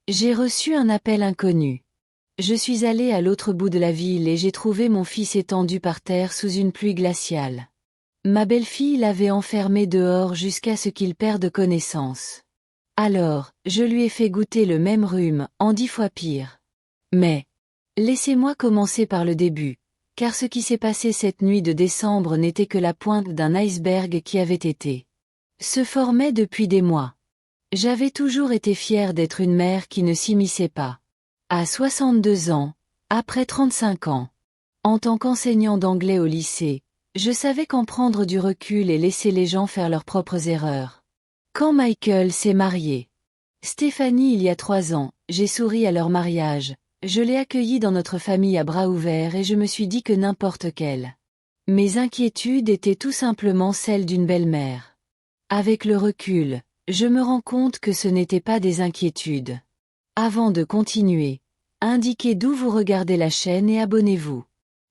J'ai reçu un appel inconnu. Je suis allée à l'autre bout de la ville et j'ai trouvé mon fils étendu par terre sous une pluie glaciale. Ma belle-fille l'avait enfermé dehors jusqu'à ce qu'il perde connaissance. Alors, je lui ai fait goûter le même rhume, en 10 fois pire. Mais, laissez-moi commencer par le début, car ce qui s'est passé cette nuit de décembre n'était que la pointe d'un iceberg qui avait été se formait depuis des mois. J'avais toujours été fière d'être une mère qui ne s'immisçait pas. À 62 ans, après 35 ans, en tant qu'enseignant d'anglais au lycée, je savais qu'en prendre du recul et laisser les gens faire leurs propres erreurs. Quand Michael s'est marié, Stéphanie il y a 3 ans, j'ai souri à leur mariage, je l'ai accueilli dans notre famille à bras ouverts et je me suis dit que n'importe quelle. Mes inquiétudes étaient tout simplement celles d'une belle-mère. Avec le recul, je me rends compte que ce n'étaient pas des inquiétudes. Avant de continuer, indiquez d'où vous regardez la chaîne et abonnez-vous.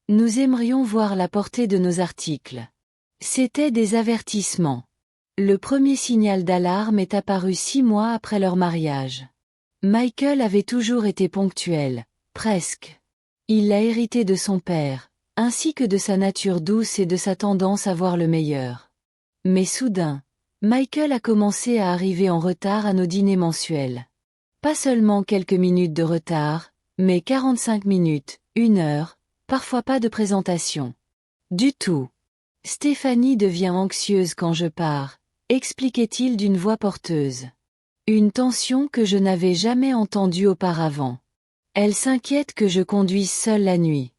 Nous aimerions voir la portée de nos articles. C'étaient des avertissements. Le premier signal d'alarme est apparu 6 mois après leur mariage. Michael avait toujours été ponctuel, presque. Il l'a hérité de son père, ainsi que de sa nature douce et de sa tendance à voir le meilleur. Mais soudain, Michael a commencé à arriver en retard à nos dîners mensuels. Pas seulement quelques minutes de retard, mais 45 minutes, 1 heure, parfois pas de présentation. Du tout. Stéphanie devient anxieuse quand je pars, expliquait-il d'une voix porteuse. Une tension que je n'avais jamais entendue auparavant. Elle s'inquiète que je conduise seule la nuit.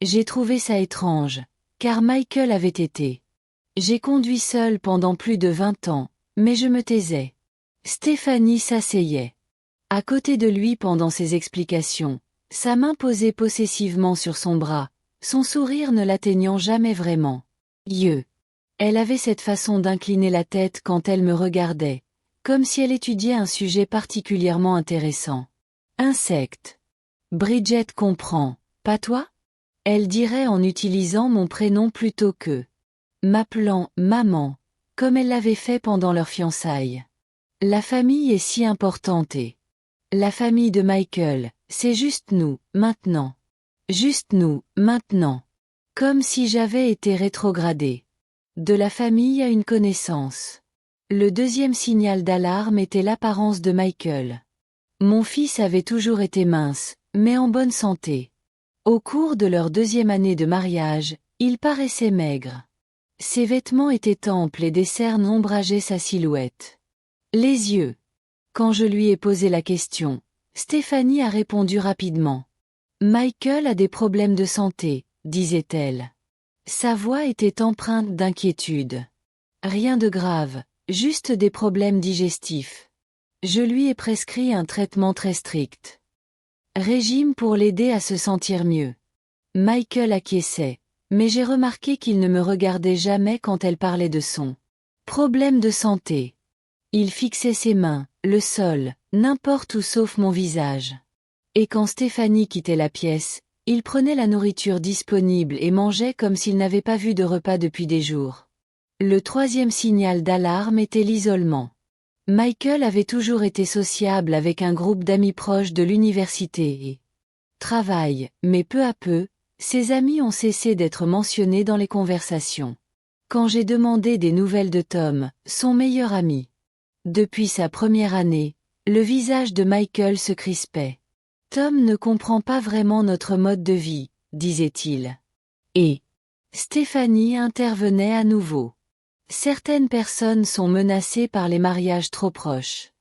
J'ai trouvé ça étrange, car Michael avait été. J'ai conduit seule pendant plus de 20 ans, mais je me taisais. Stéphanie s'asseyait à côté de lui pendant ses explications, sa main posée possessivement sur son bras, son sourire ne l'atteignant jamais vraiment. Elle avait cette façon d'incliner la tête quand elle me regardait, comme si elle étudiait un sujet particulièrement intéressant. Insecte. Bridget comprend, pas toi? Elle dirait en utilisant mon prénom plutôt que m'appelant maman, comme elle l'avait fait pendant leur fiançailles. La famille est si importante et la famille de Michael, c'est juste nous, maintenant. Juste nous, maintenant. Comme si j'avais été rétrogradée. De la famille à une connaissance. Le deuxième signal d'alarme était l'apparence de Michael. Mon fils avait toujours été mince, mais en bonne santé. Au cours de leur 2e année de mariage, il paraissait maigre. Ses vêtements étaient amples et des cernes ombrageaient sa silhouette. Les yeux. Quand je lui ai posé la question, Stéphanie a répondu rapidement. Michael a des problèmes de santé, disait-elle. Sa voix était empreinte d'inquiétude. Rien de grave, juste des problèmes digestifs. Je lui ai prescrit un traitement très strict. Régime pour l'aider à se sentir mieux. Michael acquiesçait, mais j'ai remarqué qu'il ne me regardait jamais quand elle parlait de son problème de santé. Il fixait ses mains, le sol, n'importe où sauf mon visage. Et quand Stéphanie quittait la pièce, il prenait la nourriture disponible et mangeait comme s'il n'avait pas vu de repas depuis des jours. Le 3e signal d'alarme était l'isolement. Michael avait toujours été sociable avec un groupe d'amis proches de l'université et travail, mais peu à peu, ses amis ont cessé d'être mentionnés dans les conversations. Quand j'ai demandé des nouvelles de Tom, son meilleur ami. Depuis sa première année, le visage de Michael se crispait. Tom ne comprend pas vraiment notre mode de vie, disait-il. Et Stéphanie intervenait à nouveau. Certaines personnes sont menacées par les mariages trop proches.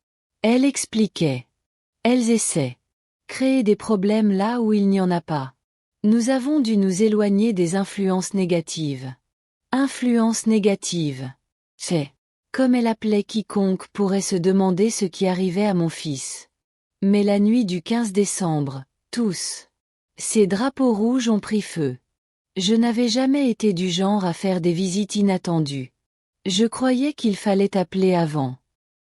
Elle expliquait. Elles essaient. Créer des problèmes là où il n'y en a pas. Nous avons dû nous éloigner des influences négatives. Influences négatives. C'est, comme elle appelait quiconque pourrait se demander ce qui arrivait à mon fils. Mais la nuit du 15 décembre, tous ces drapeaux rouges ont pris feu. Je n'avais jamais été du genre à faire des visites inattendues. Je croyais qu'il fallait appeler avant.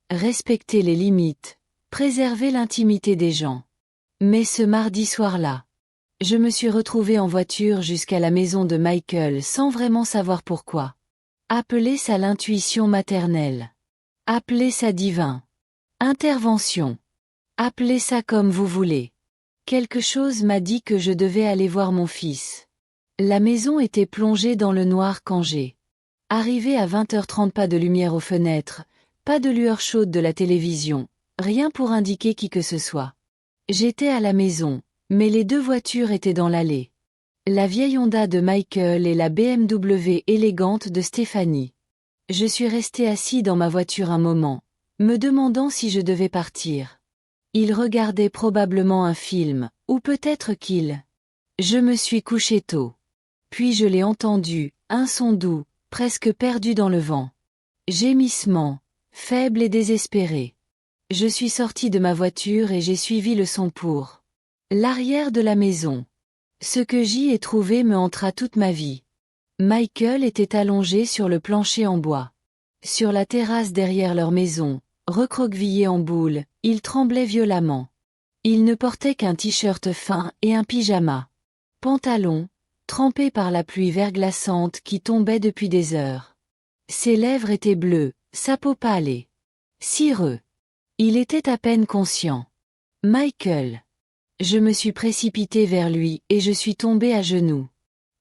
Respecter les limites, préserver l'intimité des gens. Mais ce mardi soir-là, je me suis retrouvée en voiture jusqu'à la maison de Michael sans vraiment savoir pourquoi. Appeler ça l'intuition maternelle. Appeler ça divin. Intervention. Appelez ça comme vous voulez. Quelque chose m'a dit que je devais aller voir mon fils. La maison était plongée dans le noir quand j'ai arrivé à 20h30, pas de lumière aux fenêtres, pas de lueur chaude de la télévision, rien pour indiquer qui que ce soit. J'étais à la maison, mais les deux voitures étaient dans l'allée. La vieille Honda de Michael et la BMW élégante de Stéphanie. Je suis resté assis dans ma voiture un moment, me demandant si je devais partir. Il regardait probablement un film, ou peut-être qu'il. Je me suis couché tôt. Puis je l'ai entendu, un son doux, presque perdu dans le vent. Gémissement, faible et désespéré. Je suis sorti de ma voiture et j'ai suivi le son pour l'arrière de la maison. Ce que j'y ai trouvé me hantera toute ma vie. Michael était allongé sur le plancher en bois. Sur la terrasse derrière leur maison, recroquevillé en boule, il tremblait violemment. Il ne portait qu'un t-shirt fin et un pyjama. Pantalon, trempé par la pluie verglaçante qui tombait depuis des heures. Ses lèvres étaient bleues, sa peau pâle. Cireux. Il était à peine conscient. Michael. Je me suis précipité vers lui et je suis tombé à genoux.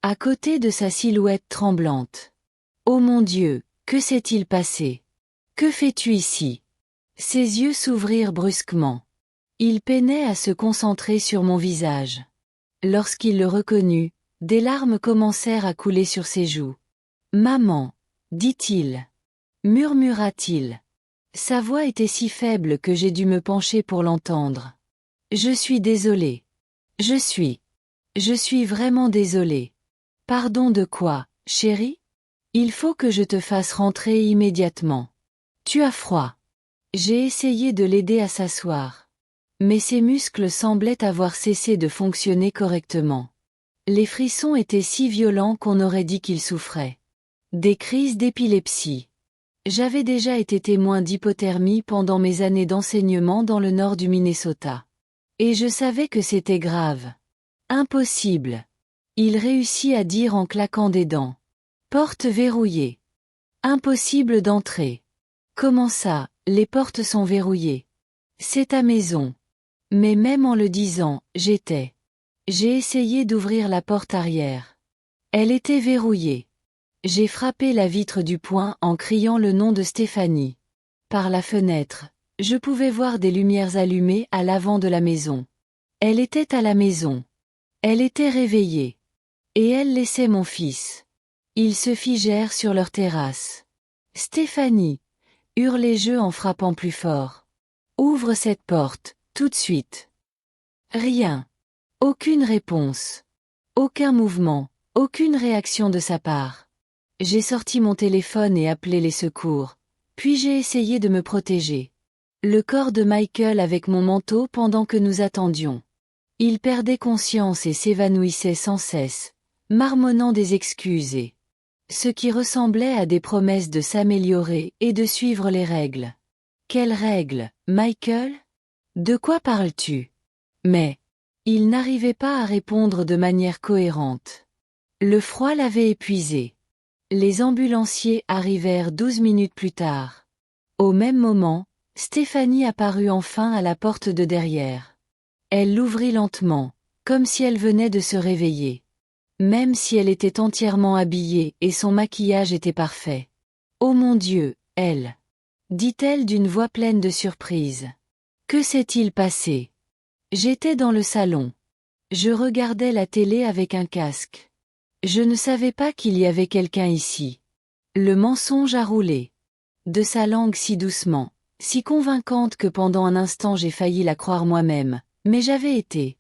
À côté de sa silhouette tremblante. Oh mon Dieu, que s'est-il passé? Que fais-tu ici? Ses yeux s'ouvrirent brusquement. Il peinait à se concentrer sur mon visage. Lorsqu'il le reconnut, des larmes commencèrent à couler sur ses joues. Maman, dit-il. Murmura-t-il. Sa voix était si faible que j'ai dû me pencher pour l'entendre. Je suis désolé. Je suis vraiment désolé. Pardon de quoi, chérie? Il faut que je te fasse rentrer immédiatement. Tu as froid. J'ai essayé de l'aider à s'asseoir. Mais ses muscles semblaient avoir cessé de fonctionner correctement. Les frissons étaient si violents qu'on aurait dit qu'il souffrait. Des crises d'épilepsie. J'avais déjà été témoin d'hypothermie pendant mes années d'enseignement dans le nord du Minnesota. Et je savais que c'était grave. Impossible. Il réussit à dire en claquant des dents. Porte verrouillée. Impossible d'entrer. Comment ça, les portes sont verrouillées? C'est ta maison. Mais même en le disant, J'ai essayé d'ouvrir la porte arrière. Elle était verrouillée. J'ai frappé la vitre du poing en criant le nom de Stéphanie. Par la fenêtre, je pouvais voir des lumières allumées à l'avant de la maison. Elle était à la maison. Elle était réveillée. Et elle laissait mon fils. Ils se figèrent sur leur terrasse. Stéphanie, hurlai-je en frappant plus fort. Ouvre cette porte, tout de suite. Rien. Aucune réponse. Aucun mouvement, aucune réaction de sa part. J'ai sorti mon téléphone et appelé les secours, puis j'ai essayé de me protéger. Le corps de Michael avec mon manteau pendant que nous attendions. Il perdait conscience et s'évanouissait sans cesse, marmonnant des excuses et ce qui ressemblait à des promesses de s'améliorer et de suivre les règles. Quelles règles, Michael? De quoi parles-tu? Mais il n'arrivait pas à répondre de manière cohérente. Le froid l'avait épuisé. Les ambulanciers arrivèrent 12 minutes plus tard. Au même moment, Stéphanie apparut enfin à la porte de derrière. Elle l'ouvrit lentement, comme si elle venait de se réveiller. Même si elle était entièrement habillée et son maquillage était parfait. Oh mon Dieu, elle! Dit-elle d'une voix pleine de surprise. Que s'est-il passé? J'étais dans le salon. Je regardais la télé avec un casque. Je ne savais pas qu'il y avait quelqu'un ici. Le mensonge a roulé. De sa langue si doucement, si convaincante que pendant un instant j'ai failli la croire moi-même, mais j'avais été.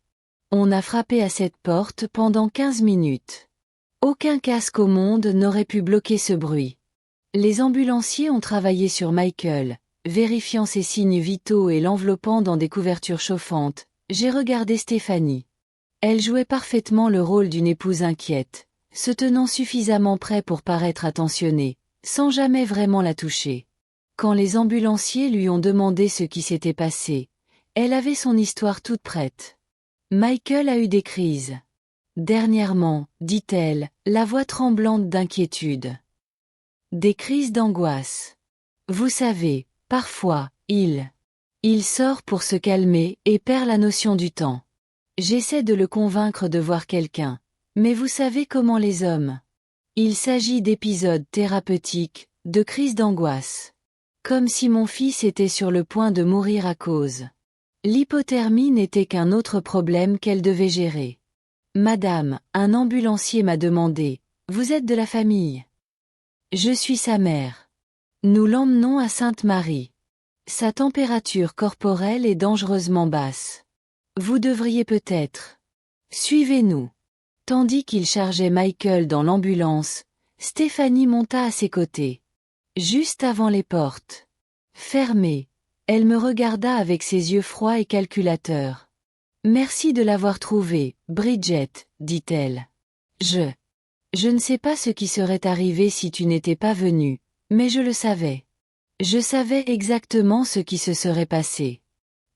On a frappé à cette porte pendant 15 minutes. Aucun casque au monde n'aurait pu bloquer ce bruit. Les ambulanciers ont travaillé sur Michael, vérifiant ses signes vitaux et l'enveloppant dans des couvertures chauffantes. J'ai regardé Stéphanie. Elle jouait parfaitement le rôle d'une épouse inquiète, se tenant suffisamment près pour paraître attentionnée, sans jamais vraiment la toucher. Quand les ambulanciers lui ont demandé ce qui s'était passé, elle avait son histoire toute prête. Michael a eu des crises. Dernièrement, dit-elle, la voix tremblante d'inquiétude. Des crises d'angoisse. Vous savez, parfois, il Il sort pour se calmer et perd la notion du temps. J'essaie de le convaincre de voir quelqu'un. Mais vous savez comment les hommes. Il s'agit d'épisodes thérapeutiques, de crises d'angoisse. Comme si mon fils était sur le point de mourir à cause. L'hypothermie n'était qu'un autre problème qu'elle devait gérer. Madame, un ambulancier m'a demandé, vous êtes de la famille? Je suis sa mère. Nous l'emmenons à Sainte-Marie. Sa température corporelle est dangereusement basse. Vous devriez peut-être. Suivez-nous. Tandis qu'il chargeait Michael dans l'ambulance, Stéphanie monta à ses côtés. Juste avant les portes. Fermées. Elle me regarda avec ses yeux froids et calculateurs. Merci de l'avoir trouvé, Bridget, dit-elle. Je ne sais pas ce qui serait arrivé si tu n'étais pas venue, mais je le savais. Je savais exactement ce qui se serait passé.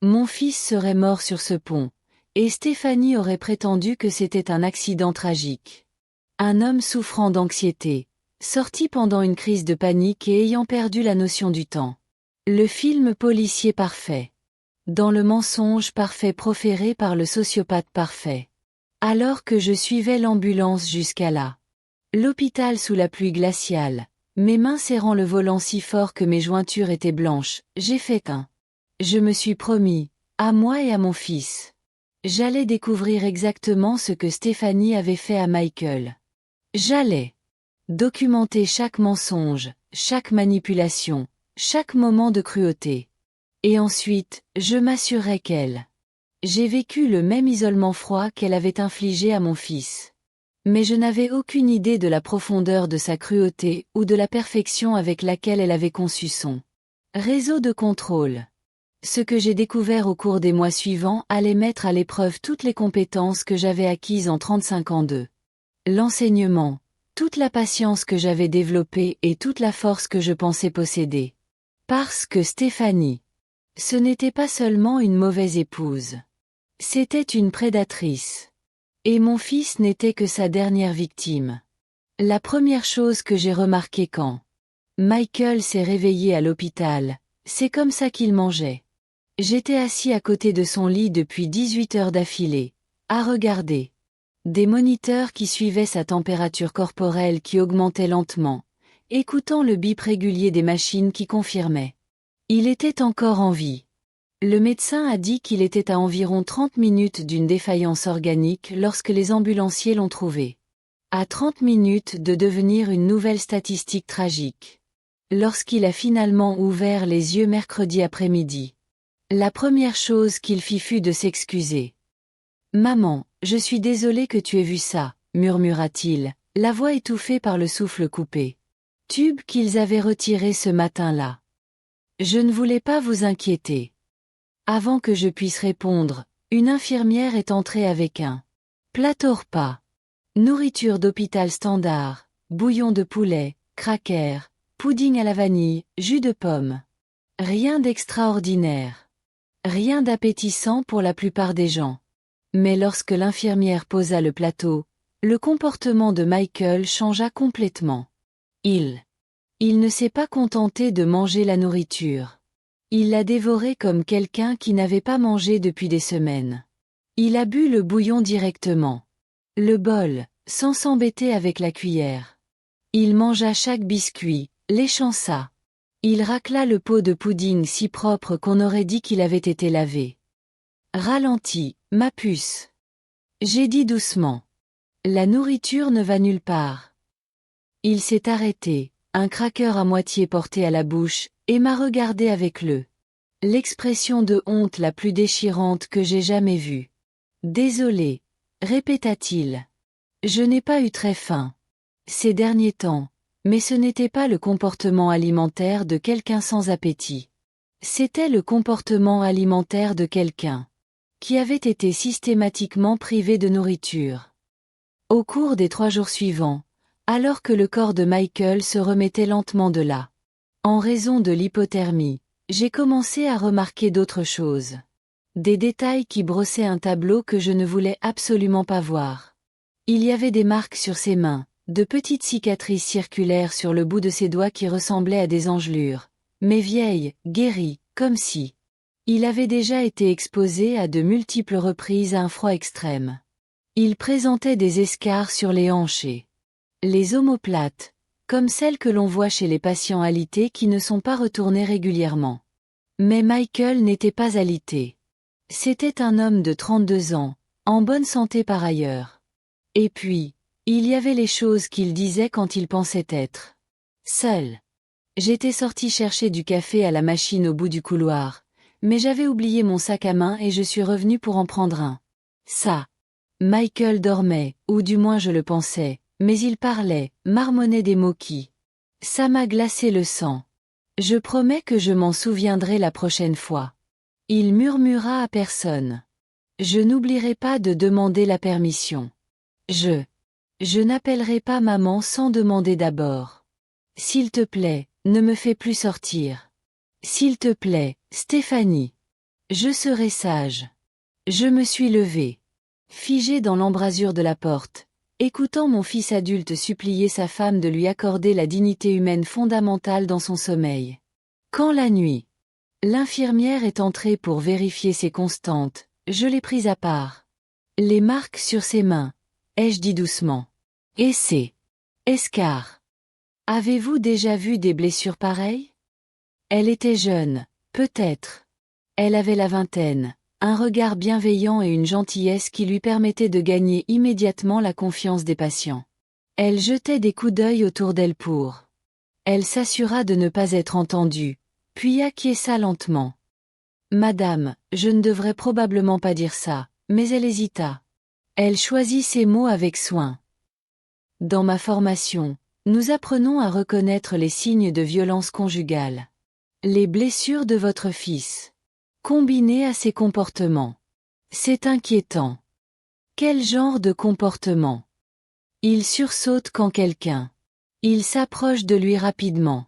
Mon fils serait mort sur ce pont, et Stéphanie aurait prétendu que c'était un accident tragique. Un homme souffrant d'anxiété, sorti pendant une crise de panique et ayant perdu la notion du temps. Le film policier parfait. Dans le mensonge parfait proféré par le sociopathe parfait. Alors que je suivais l'ambulance jusqu'à là. L'hôpital sous la pluie glaciale, mes mains serrant le volant si fort que mes jointures étaient blanches, j'ai fait un. Je me suis promis, à moi et à mon fils. J'allais découvrir exactement ce que Stéphanie avait fait à Michael. J'allais documenter chaque mensonge, chaque manipulation, chaque moment de cruauté. Et ensuite, je m'assurais qu'elle. J'ai vécu le même isolement froid qu'elle avait infligé à mon fils. Mais je n'avais aucune idée de la profondeur de sa cruauté ou de la perfection avec laquelle elle avait conçu son réseau de contrôle. Ce que j'ai découvert au cours des mois suivants allait mettre à l'épreuve toutes les compétences que j'avais acquises en 35 ans de l'enseignement, toute la patience que j'avais développée et toute la force que je pensais posséder. Parce que Stéphanie, ce n'était pas seulement une mauvaise épouse. C'était une prédatrice. Et mon fils n'était que sa dernière victime. La première chose que j'ai remarquée quand Michael s'est réveillé à l'hôpital, c'est comme ça qu'il mangeait. J'étais assis à côté de son lit depuis 18 heures d'affilée, à regarder. Des moniteurs qui suivaient sa température corporelle qui augmentait lentement, écoutant le bip régulier des machines qui confirmaient. Il était encore en vie. Le médecin a dit qu'il était à environ 30 minutes d'une défaillance organique lorsque les ambulanciers l'ont trouvé. À 30 minutes de devenir une nouvelle statistique tragique. Lorsqu'il a finalement ouvert les yeux mercredi après-midi. La première chose qu'il fit fut de s'excuser. « Maman, je suis désolé que tu aies vu ça, » murmura-t-il, la voix étouffée par le souffle coupé. Tube qu'ils avaient retiré ce matin-là. Je ne voulais pas vous inquiéter. Avant que je puisse répondre, une infirmière est entrée avec un plateau repas. Nourriture d'hôpital standard, bouillon de poulet, crackers, pudding à la vanille, jus de pomme. Rien d'extraordinaire. Rien d'appétissant pour la plupart des gens. Mais lorsque l'infirmière posa le plateau, le comportement de Michael changea complètement. Il ne s'est pas contenté de manger la nourriture. Il l'a dévoré comme quelqu'un qui n'avait pas mangé depuis des semaines. Il a bu le bouillon directement. Le bol, sans s'embêter avec la cuillère. Il mangea chaque biscuit, léchant ça. Il racla le pot de pudding si propre qu'on aurait dit qu'il avait été lavé. Ralentis, ma puce. J'ai dit doucement. La nourriture ne va nulle part. Il s'est arrêté, un cracker à moitié porté à la bouche, et m'a regardé avec l'expression de honte la plus déchirante que j'ai jamais vue. Désolé, répéta-t-il. Je n'ai pas eu très faim ces derniers temps, mais ce n'était pas le comportement alimentaire de quelqu'un sans appétit. C'était le comportement alimentaire de quelqu'un qui avait été systématiquement privé de nourriture. Au cours des 3 jours suivants, alors que le corps de Michael se remettait lentement de là, en raison de l'hypothermie, j'ai commencé à remarquer d'autres choses. Des détails qui brossaient un tableau que je ne voulais absolument pas voir. Il y avait des marques sur ses mains, de petites cicatrices circulaires sur le bout de ses doigts qui ressemblaient à des engelures, mais vieilles, guéries, comme si Il avait déjà été exposé à de multiples reprises à un froid extrême. Il présentait des escarres sur les hanches et les omoplates, comme celles que l'on voit chez les patients alités qui ne sont pas retournés régulièrement. Mais Michael n'était pas alité. C'était un homme de 32 ans, en bonne santé par ailleurs. Et puis, il y avait les choses qu'il disait quand il pensait être seul. J'étais sorti chercher du café à la machine au bout du couloir, mais j'avais oublié mon sac à main et je suis revenu pour en prendre un. Ça. Michael dormait, ou du moins je le pensais, mais il parlait, marmonnait des mots qui. Ça m'a glacé le sang. Je promets que je m'en souviendrai la prochaine fois. Il murmura à personne. Je n'oublierai pas de demander la permission. Je n'appellerai pas maman sans demander d'abord. S'il te plaît, ne me fais plus sortir. S'il te plaît, Stéphanie. Je serai sage. Je me suis levé. Figé dans l'embrasure de la porte, écoutant mon fils adulte supplier sa femme de lui accorder la dignité humaine fondamentale dans son sommeil. Quand la nuit, l'infirmière est entrée pour vérifier ses constantes, je l'ai prise à part. Les marques sur ses mains, ai-je dit doucement. Et ses escarres. Avez-vous déjà vu des blessures pareilles? Elle était jeune, peut-être. Elle avait la vingtaine, un regard bienveillant et une gentillesse qui lui permettaient de gagner immédiatement la confiance des patients. Elle jetait des coups d'œil autour d'elle pour. Elle s'assura de ne pas être entendue, puis acquiesça lentement. Madame, je ne devrais probablement pas dire ça, mais elle hésita. Elle choisit ses mots avec soin. Dans ma formation, nous apprenons à reconnaître les signes de violence conjugale. Les blessures de votre fils. Combinées à ses comportements. C'est inquiétant. Quel genre de comportement? Il sursaute quand quelqu'un. Il s'approche de lui rapidement.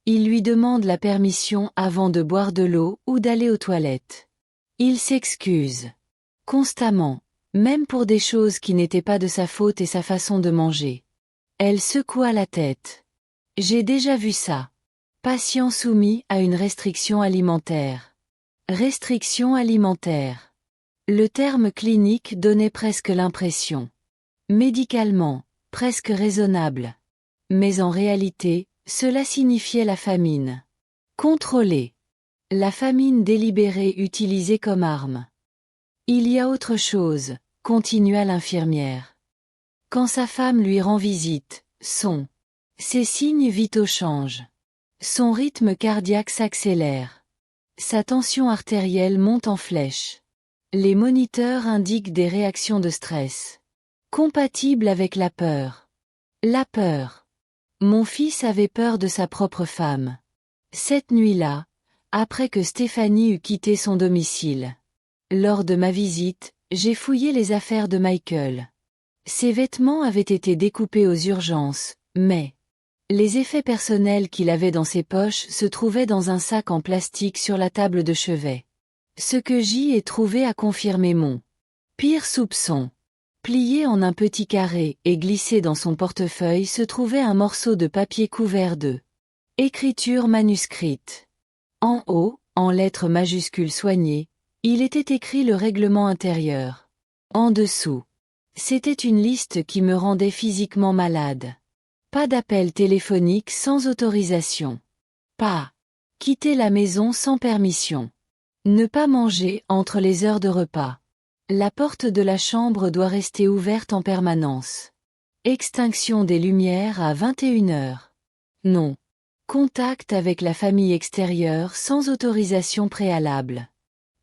Il lui demande la permission avant de boire de l'eau ou d'aller aux toilettes. Il s'excuse. Constamment, même pour des choses qui n'étaient pas de sa faute et sa façon de manger. Elle secoua la tête. J'ai déjà vu ça. Patient soumis à une restriction alimentaire. Restriction alimentaire. Le terme clinique donnait presque l'impression. Médicalement, presque raisonnable. Mais en réalité, cela signifiait la famine. Contrôlée. La famine délibérée utilisée comme arme. Il y a autre chose, continua l'infirmière. Quand sa femme lui rend visite, ses signes vitaux changent. Son rythme cardiaque s'accélère. Sa tension artérielle monte en flèche. Les moniteurs indiquent des réactions de stress. Compatibles avec la peur. La peur. Mon fils avait peur de sa propre femme. Cette nuit-là, après que Stéphanie eut quitté son domicile. Lors de ma visite, j'ai fouillé les affaires de Michael. Ses vêtements avaient été découpés aux urgences, mais les effets personnels qu'il avait dans ses poches se trouvaient dans un sac en plastique sur la table de chevet. Ce que j'y ai trouvé a confirmé mon pire soupçon. Plié en un petit carré et glissé dans son portefeuille se trouvait un morceau de papier couvert de écriture manuscrite. En haut, en lettres majuscules soignées, il était écrit le règlement intérieur. En dessous, c'était une liste qui me rendait physiquement malade. Pas d'appel téléphonique sans autorisation. Pas quitter la maison sans permission. Ne pas manger entre les heures de repas. La porte de la chambre doit rester ouverte en permanence. Extinction des lumières à 21 heures. Non. Contact avec la famille extérieure sans autorisation préalable.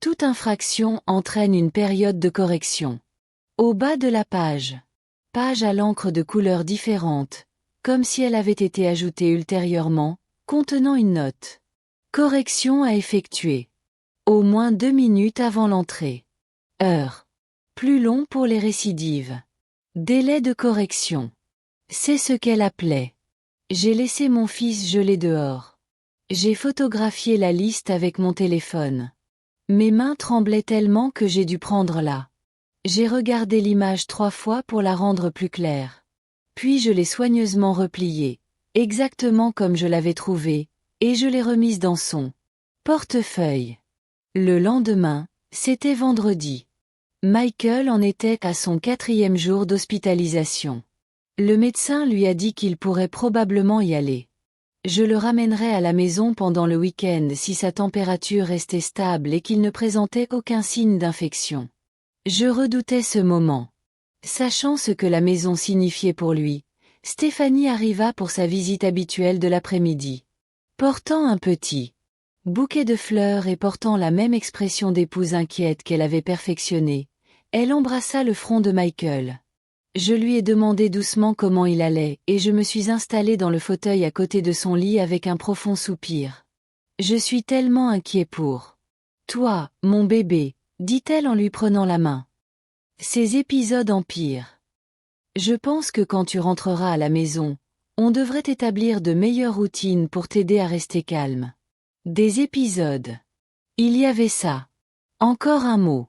Toute infraction entraîne une période de correction. Au bas de la page. Page à l'encre de couleurs différentes, comme si elle avait été ajoutée ultérieurement, contenant une note. Correction à effectuer. Au moins 2 minutes avant l'entrée. Heure. Plus long pour les récidives. Délai de correction. C'est ce qu'elle appelait. J'ai laissé mon fils geler dehors. J'ai photographié la liste avec mon téléphone. Mes mains tremblaient tellement que j'ai dû prendre là. J'ai regardé l'image 3 fois pour la rendre plus claire. Puis je l'ai soigneusement repliée, exactement comme je l'avais trouvée, et je l'ai remise dans son portefeuille. Le lendemain, c'était vendredi. Michael en était à son 4e jour d'hospitalisation. Le médecin lui a dit qu'il pourrait probablement y aller. Je le ramènerai à la maison pendant le week-end si sa température restait stable et qu'il ne présentait aucun signe d'infection. Je redoutais ce moment. Sachant ce que la maison signifiait pour lui, Stéphanie arriva pour sa visite habituelle de l'après-midi. Portant un petit bouquet de fleurs et portant la même expression d'épouse inquiète qu'elle avait perfectionnée, elle embrassa le front de Michael. Je lui ai demandé doucement comment il allait et je me suis installée dans le fauteuil à côté de son lit avec un profond soupir. Je suis tellement inquiet pour toi, mon bébé, dit-elle en lui prenant la main. Ces épisodes empirent. Je pense que quand tu rentreras à la maison, on devrait établir de meilleures routines pour t'aider à rester calme. Des épisodes. Il y avait ça. Encore un mot.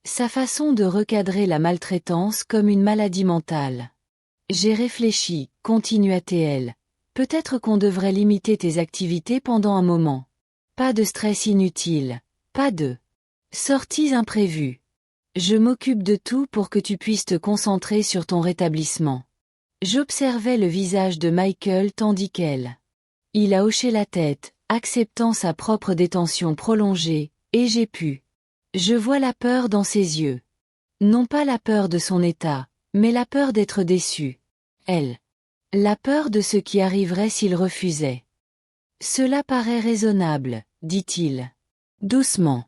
Sa façon de recadrer la maltraitance comme une maladie mentale. J'ai réfléchi, continua-t-elle. Peut-être qu'on devrait limiter tes activités pendant un moment. Pas de stress inutile. Pas de sorties imprévues. Je m'occupe de tout pour que tu puisses te concentrer sur ton rétablissement. J'observais le visage de Michael tandis qu'elle. Il a hoché la tête, acceptant sa propre détention prolongée, et j'ai pu. Je vois la peur dans ses yeux. Non pas la peur de son état, mais la peur d'être déçu. Elle. La peur de ce qui arriverait s'il refusait. Cela paraît raisonnable, dit-il. Doucement.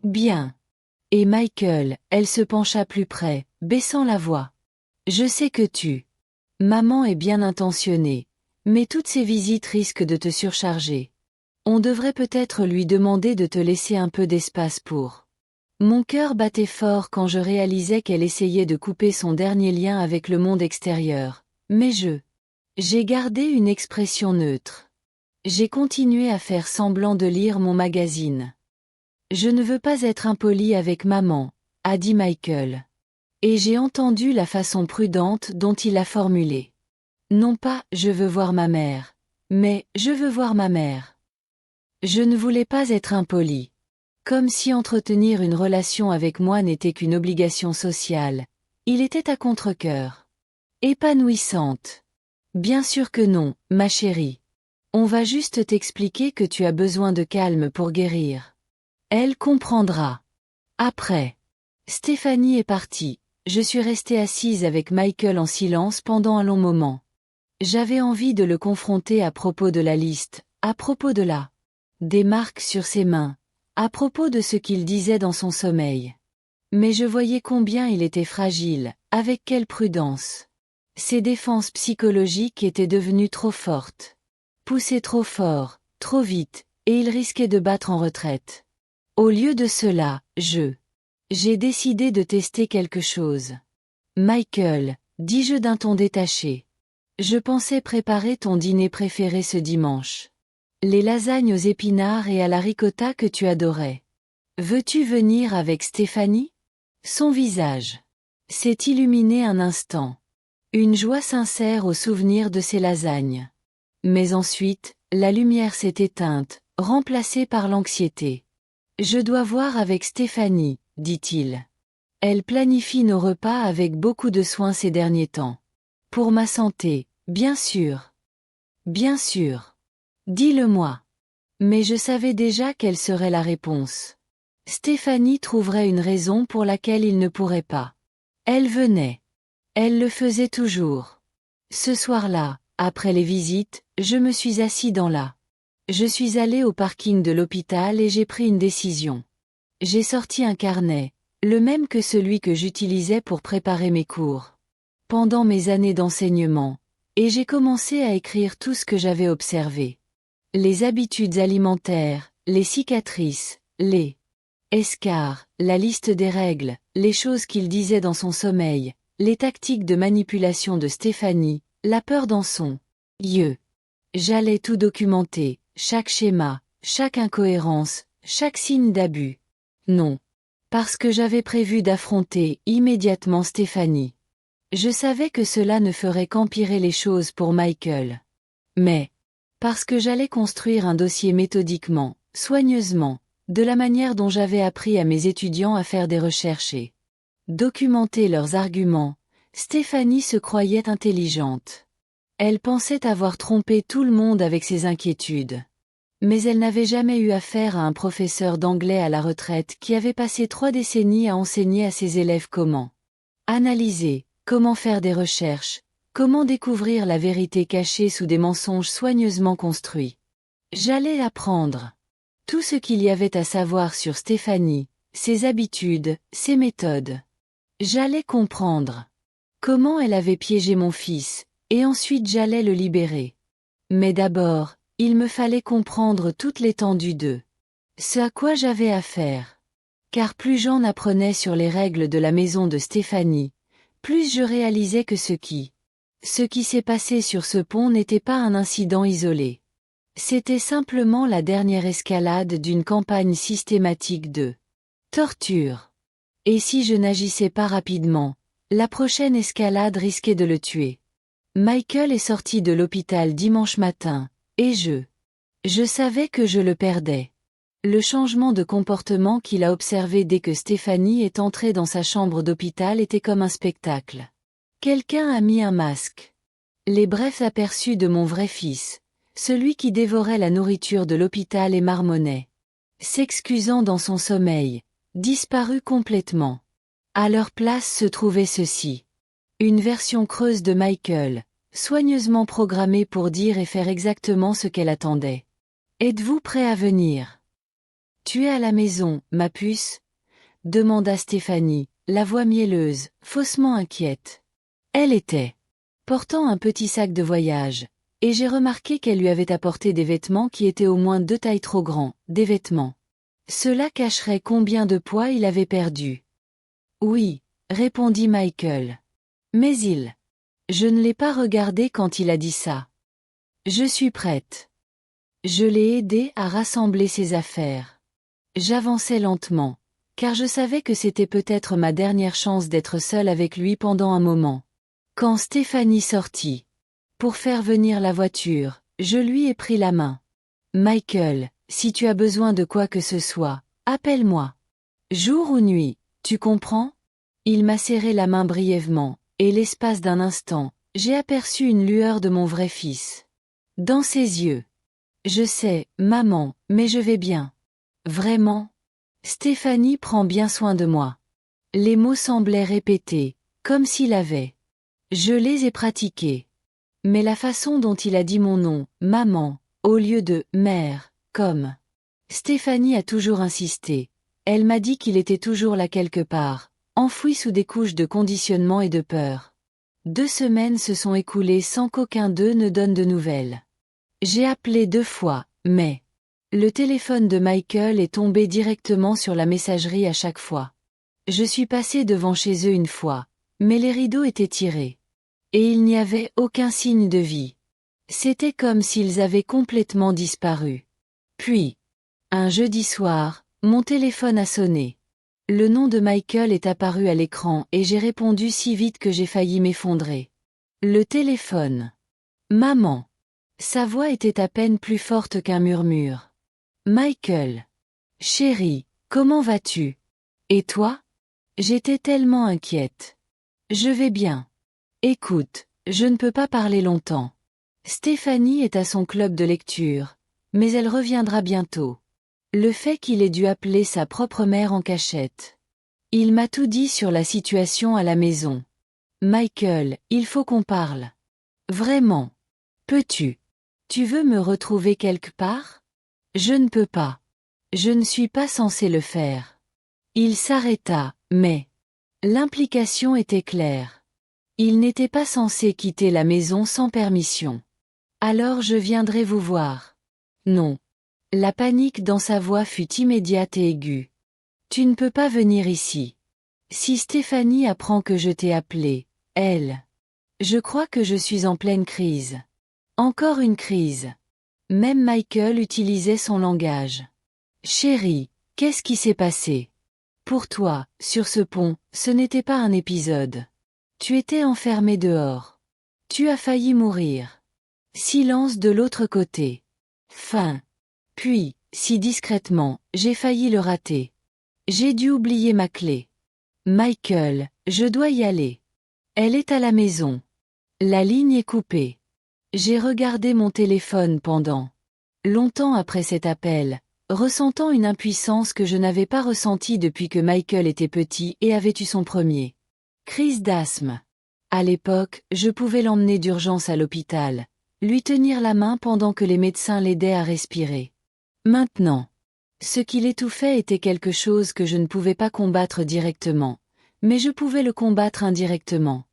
Bien. Et Michael, elle se pencha plus près, baissant la voix. Je sais que tu. Maman est bien intentionnée, mais toutes ces visites risquent de te surcharger. On devrait peut-être lui demander de te laisser un peu d'espace pour. Mon cœur battait fort quand je réalisais qu'elle essayait de couper son dernier lien avec le monde extérieur, mais j'ai gardé une expression neutre. J'ai continué à faire semblant de lire mon magazine. Je ne veux pas être impoli avec maman, a dit Michael. Et j'ai entendu la façon prudente dont il l'a formulé. Non pas « je veux voir ma mère », mais « je veux voir ma mère ». Je ne voulais pas être impoli. Comme si entretenir une relation avec moi n'était qu'une obligation sociale. Il était à contre-cœur. Épanouissante. Bien sûr que non, ma chérie. On va juste t'expliquer que tu as besoin de calme pour guérir. Elle comprendra. Après. Stéphanie est partie. Je suis restée assise avec Michael en silence pendant un long moment. J'avais envie de le confronter à propos de la liste, à propos de des marques sur ses mains, à propos de ce qu'il disait dans son sommeil. Mais je voyais combien il était fragile, avec quelle prudence. Ses défenses psychologiques étaient devenues trop fortes. Poussées trop fort, trop vite, et il risquait de battre en retraite. Au lieu de cela, j'ai décidé de tester quelque chose. Michael, dis-je d'un ton détaché. Je pensais préparer ton dîner préféré ce dimanche. Les lasagnes aux épinards et à la ricotta que tu adorais. Veux-tu venir avec Stéphanie? Son visage s'est illuminé un instant. Une joie sincère au souvenir de ces lasagnes. Mais ensuite, la lumière s'est éteinte, remplacée par l'anxiété. Je dois voir avec Stéphanie, dit-il. Elle planifie nos repas avec beaucoup de soin ces derniers temps. Pour ma santé, bien sûr. Bien sûr. Dis-le-moi. Mais je savais déjà quelle serait la réponse. Stéphanie trouverait une raison pour laquelle il ne pourrait pas. Elle venait. Elle le faisait toujours. Ce soir-là, après les visites, je me suis assis Je suis allé au parking de l'hôpital et j'ai pris une décision. J'ai sorti un carnet, le même que celui que j'utilisais pour préparer mes cours. Pendant mes années d'enseignement, et j'ai commencé à écrire tout ce que j'avais observé. Les habitudes alimentaires, les cicatrices, les escarres, la liste des règles, les choses qu'il disait dans son sommeil, les tactiques de manipulation de Stéphanie, la peur dans son yeux. J'allais tout documenter, chaque schéma, chaque incohérence, chaque signe d'abus. Non. Parce que j'avais prévu d'affronter immédiatement Stéphanie. Je savais que cela ne ferait qu'empirer les choses pour Michael. Mais, parce que j'allais construire un dossier méthodiquement, soigneusement, De la manière dont j'avais appris à mes étudiants à faire des recherches et documenter leurs arguments, Stéphanie se croyait intelligente. Elle pensait avoir trompé tout le monde avec ses inquiétudes. Mais elle n'avait jamais eu affaire à un professeur d'anglais à la retraite qui avait passé 3 décennies à enseigner à ses élèves comment analyser, comment faire des recherches, comment découvrir la vérité cachée sous des mensonges soigneusement construits. J'allais apprendre tout ce qu'il y avait à savoir sur Stéphanie, ses habitudes, ses méthodes. J'allais comprendre comment elle avait piégé mon fils, et ensuite j'allais le libérer. Mais d'abord, il me fallait comprendre toute l'étendue de ce à quoi j'avais affaire. Car plus j'en apprenais sur les règles de la maison de Stéphanie, plus je réalisais que ce qui s'est passé sur ce pont n'était pas un incident isolé. C'était simplement la dernière escalade d'une campagne systématique de torture. Et si je n'agissais pas rapidement, la prochaine escalade risquait de le tuer. Michael est sorti de l'hôpital dimanche matin, et je savais que je le perdais. Le changement de comportement qu'il a observé dès que Stéphanie est entrée dans sa chambre d'hôpital était comme un spectacle. Quelqu'un a mis un masque. Les brefs aperçus de mon vrai fils, celui qui dévorait la nourriture de l'hôpital et marmonnait, s'excusant dans son sommeil, disparut complètement. À leur place se trouvait ceci. Une version creuse de Michael, soigneusement programmée pour dire et faire exactement ce qu'elle attendait. Êtes-vous prêt à venir? Tu es à la maison, ma puce? Demanda Stéphanie, la voix mielleuse, faussement inquiète. Elle était portant un petit sac de voyage, et j'ai remarqué qu'elle lui avait apporté des vêtements qui étaient au moins 2 tailles trop grands, des vêtements. Cela cacherait combien de poids il avait perdu. Oui, répondit Michael. Mais je ne l'ai pas regardé quand il a dit ça. Je suis prête. Je l'ai aidé à rassembler ses affaires. J'avançais lentement, car je savais que c'était peut-être ma dernière chance d'être seule avec lui pendant un moment. Quand Stéphanie sortit pour faire venir la voiture, je lui ai pris la main. Michael, si tu as besoin de quoi que ce soit, appelle-moi. Jour ou nuit, tu comprends? Il m'a serré la main brièvement, et l'espace d'un instant, j'ai aperçu une lueur de mon vrai fils. Dans ses yeux. Je sais, maman, mais je vais bien. Vraiment? Stéphanie prend bien soin de moi. Les mots semblaient répétés, comme s'il avait. Je les ai pratiqués. Mais la façon dont il a dit mon nom, maman, au lieu de mère, comme Stéphanie a toujours insisté. Elle m'a dit qu'il était toujours là quelque part, enfoui sous des couches de conditionnement et de peur. 2 semaines se sont écoulées sans qu'aucun d'eux ne donne de nouvelles. J'ai appelé 2 fois, mais le téléphone de Michael est tombé directement sur la messagerie à chaque fois. Je suis passé devant chez eux une fois, mais les rideaux étaient tirés. Et il n'y avait aucun signe de vie. C'était comme s'ils avaient complètement disparu. Puis, un jeudi soir, mon téléphone a sonné. Le nom de Michael est apparu à l'écran et j'ai répondu si vite que j'ai failli m'effondrer. Le téléphone. Maman. Sa voix était à peine plus forte qu'un murmure. Michael. Chérie, comment vas-tu? Et toi? J'étais tellement inquiète. Je vais bien. Écoute, je ne peux pas parler longtemps. Stéphanie est à son club de lecture, mais elle reviendra bientôt. Le fait qu'il ait dû appeler sa propre mère en cachette. Il m'a tout dit sur la situation à la maison. Michael, il faut qu'on parle. Vraiment. Peux-tu? Tu veux me retrouver quelque part? Je ne peux pas. Je ne suis pas censé le faire. Il s'arrêta, mais l'implication était claire. Il n'était pas censé quitter la maison sans permission. Alors je viendrai vous voir. Non. La panique dans sa voix fut immédiate et aiguë. Tu ne peux pas venir ici. Si Stéphanie apprend que je t'ai appelé, elle. Je crois que je suis en pleine crise. Encore une crise. Même Michael utilisait son langage. Chérie, qu'est-ce qui s'est passé? Pour toi, sur ce pont, ce n'était pas un épisode. Tu étais enfermé dehors. Tu as failli mourir. Silence de l'autre côté. Fin. Puis, Si discrètement, j'ai failli le rater. J'ai dû oublier ma clé. Michael, je dois y aller. Elle est à la maison. La ligne est coupée. J'ai regardé mon téléphone pendant longtemps après cet appel, ressentant une impuissance que je n'avais pas ressentie depuis que Michael était petit et avait eu son premier crise d'asthme. À l'époque, je pouvais l'emmener d'urgence à l'hôpital, lui tenir la main pendant que les médecins l'aidaient à respirer. Maintenant, ce qui l'étouffait était quelque chose que je ne pouvais pas combattre directement, mais je pouvais le combattre indirectement.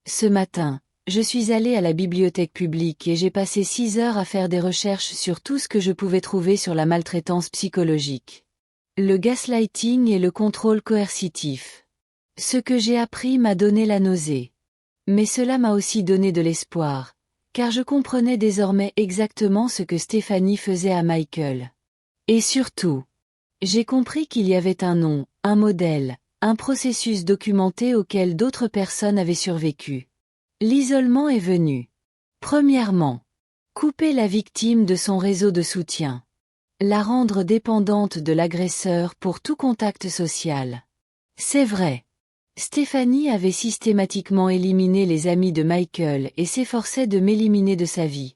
Ce matin, je suis allée à la bibliothèque publique et j'ai passé 6 heures à faire des recherches sur tout ce que je pouvais trouver sur la maltraitance psychologique, le gaslighting et le contrôle coercitif. Ce que j'ai appris m'a donné la nausée. Mais cela m'a aussi donné de l'espoir, car je comprenais désormais exactement ce que Stéphanie faisait à Michael. Et surtout, j'ai compris qu'il y avait un nom, un modèle, un processus documenté auquel d'autres personnes avaient survécu. L'isolement est venu. Premièrement, couper la victime de son réseau de soutien. La rendre dépendante de l'agresseur pour tout contact social. C'est vrai. Stéphanie avait systématiquement éliminé les amis de Michael et s'efforçait de m'éliminer de sa vie.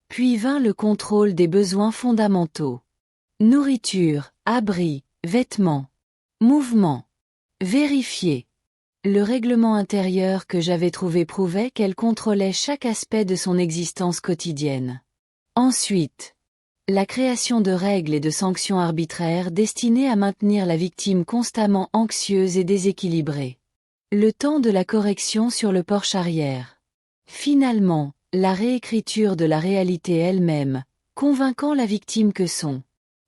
Puis vint le contrôle des besoins fondamentaux. Nourriture, abri, vêtements, mouvement. Vérifier. Le règlement intérieur que j'avais trouvé prouvait qu'elle contrôlait chaque aspect de son existence quotidienne. Ensuite, la création de règles et de sanctions arbitraires destinées à maintenir la victime constamment anxieuse et déséquilibrée. Le temps de la correction sur le porche arrière. Finalement, la réécriture de la réalité elle-même, convainquant la victime que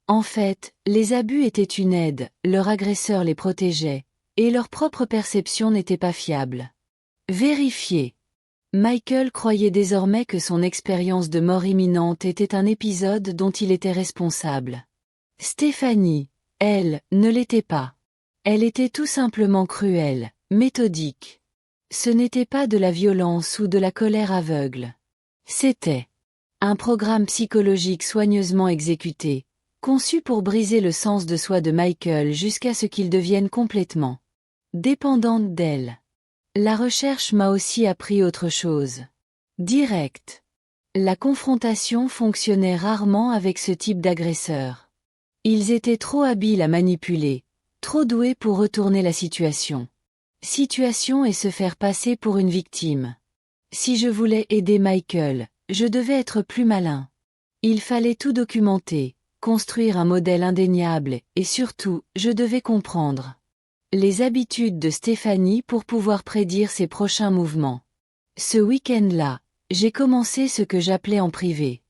en fait, les abus étaient une aide, leur agresseur les protégeait, et leur propre perception n'était pas fiable. Vérifier. Michael croyait désormais que son expérience de mort imminente était un épisode dont il était responsable. Stéphanie, elle, ne l'était pas. Elle était tout simplement cruelle, méthodique. Ce n'était pas de la violence ou de la colère aveugle. C'était un programme psychologique soigneusement exécuté, conçu pour briser le sens de soi de Michael jusqu'à ce qu'il devienne complètement dépendante d'elle. La recherche m'a aussi appris autre chose. Direct. La confrontation fonctionnait rarement avec ce type d'agresseur. Ils étaient trop habiles à manipuler, trop doués pour retourner la situation. Situation et se faire passer pour une victime. Si je voulais aider Michael, je devais être plus malin. Il fallait tout documenter, construire un modèle indéniable, et surtout, je devais comprendre les habitudes de Stéphanie pour pouvoir prédire ses prochains mouvements. Ce week-end-là, j'ai commencé ce que j'appelais en privé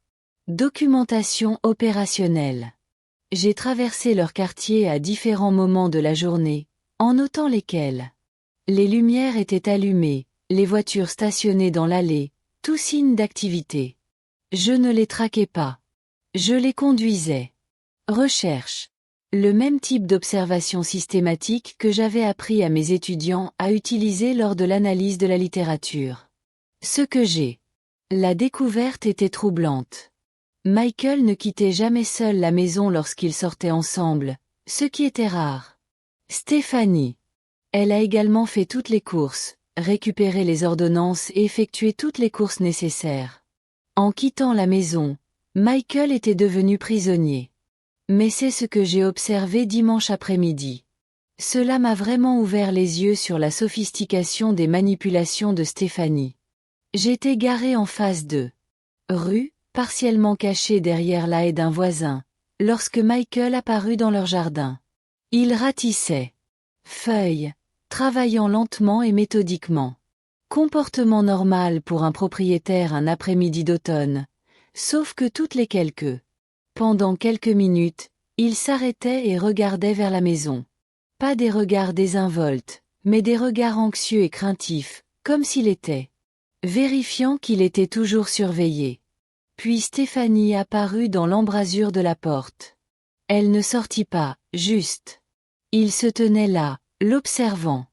documentation opérationnelle. J'ai traversé leur quartier à différents moments de la journée, en notant lesquels les lumières étaient allumées, les voitures stationnées dans l'allée, tout signe d'activité. Je ne les traquais pas. Je les conduisais. Recherche. Le même type d'observation systématique que j'avais appris à mes étudiants à utiliser lors de l'analyse de la littérature. Ce que la découverte était troublante. Michael ne quittait jamais seul la maison lorsqu'ils sortaient ensemble, ce qui était rare. Stéphanie. Elle a également fait toutes les courses, récupéré les ordonnances et effectué toutes les courses nécessaires. En quittant la maison, Michael était devenu prisonnier. Mais c'est ce que j'ai observé dimanche après-midi. Cela m'a vraiment ouvert les yeux sur la sophistication des manipulations de Stéphanie. J'étais garé en face de rue, partiellement caché derrière la haie d'un voisin, lorsque Michael apparut dans leur jardin. Il ratissait feuilles, travaillant lentement et méthodiquement. Comportement normal pour un propriétaire un après-midi d'automne, sauf que toutes les pendant quelques minutes, il s'arrêtait et regardait vers la maison. Pas des regards désinvoltes, mais des regards anxieux et craintifs, comme s'il était vérifiant qu'il était toujours surveillé. Puis Stéphanie apparut dans l'embrasure de la porte. Elle ne sortit pas, juste. Il se tenait là, l'observant.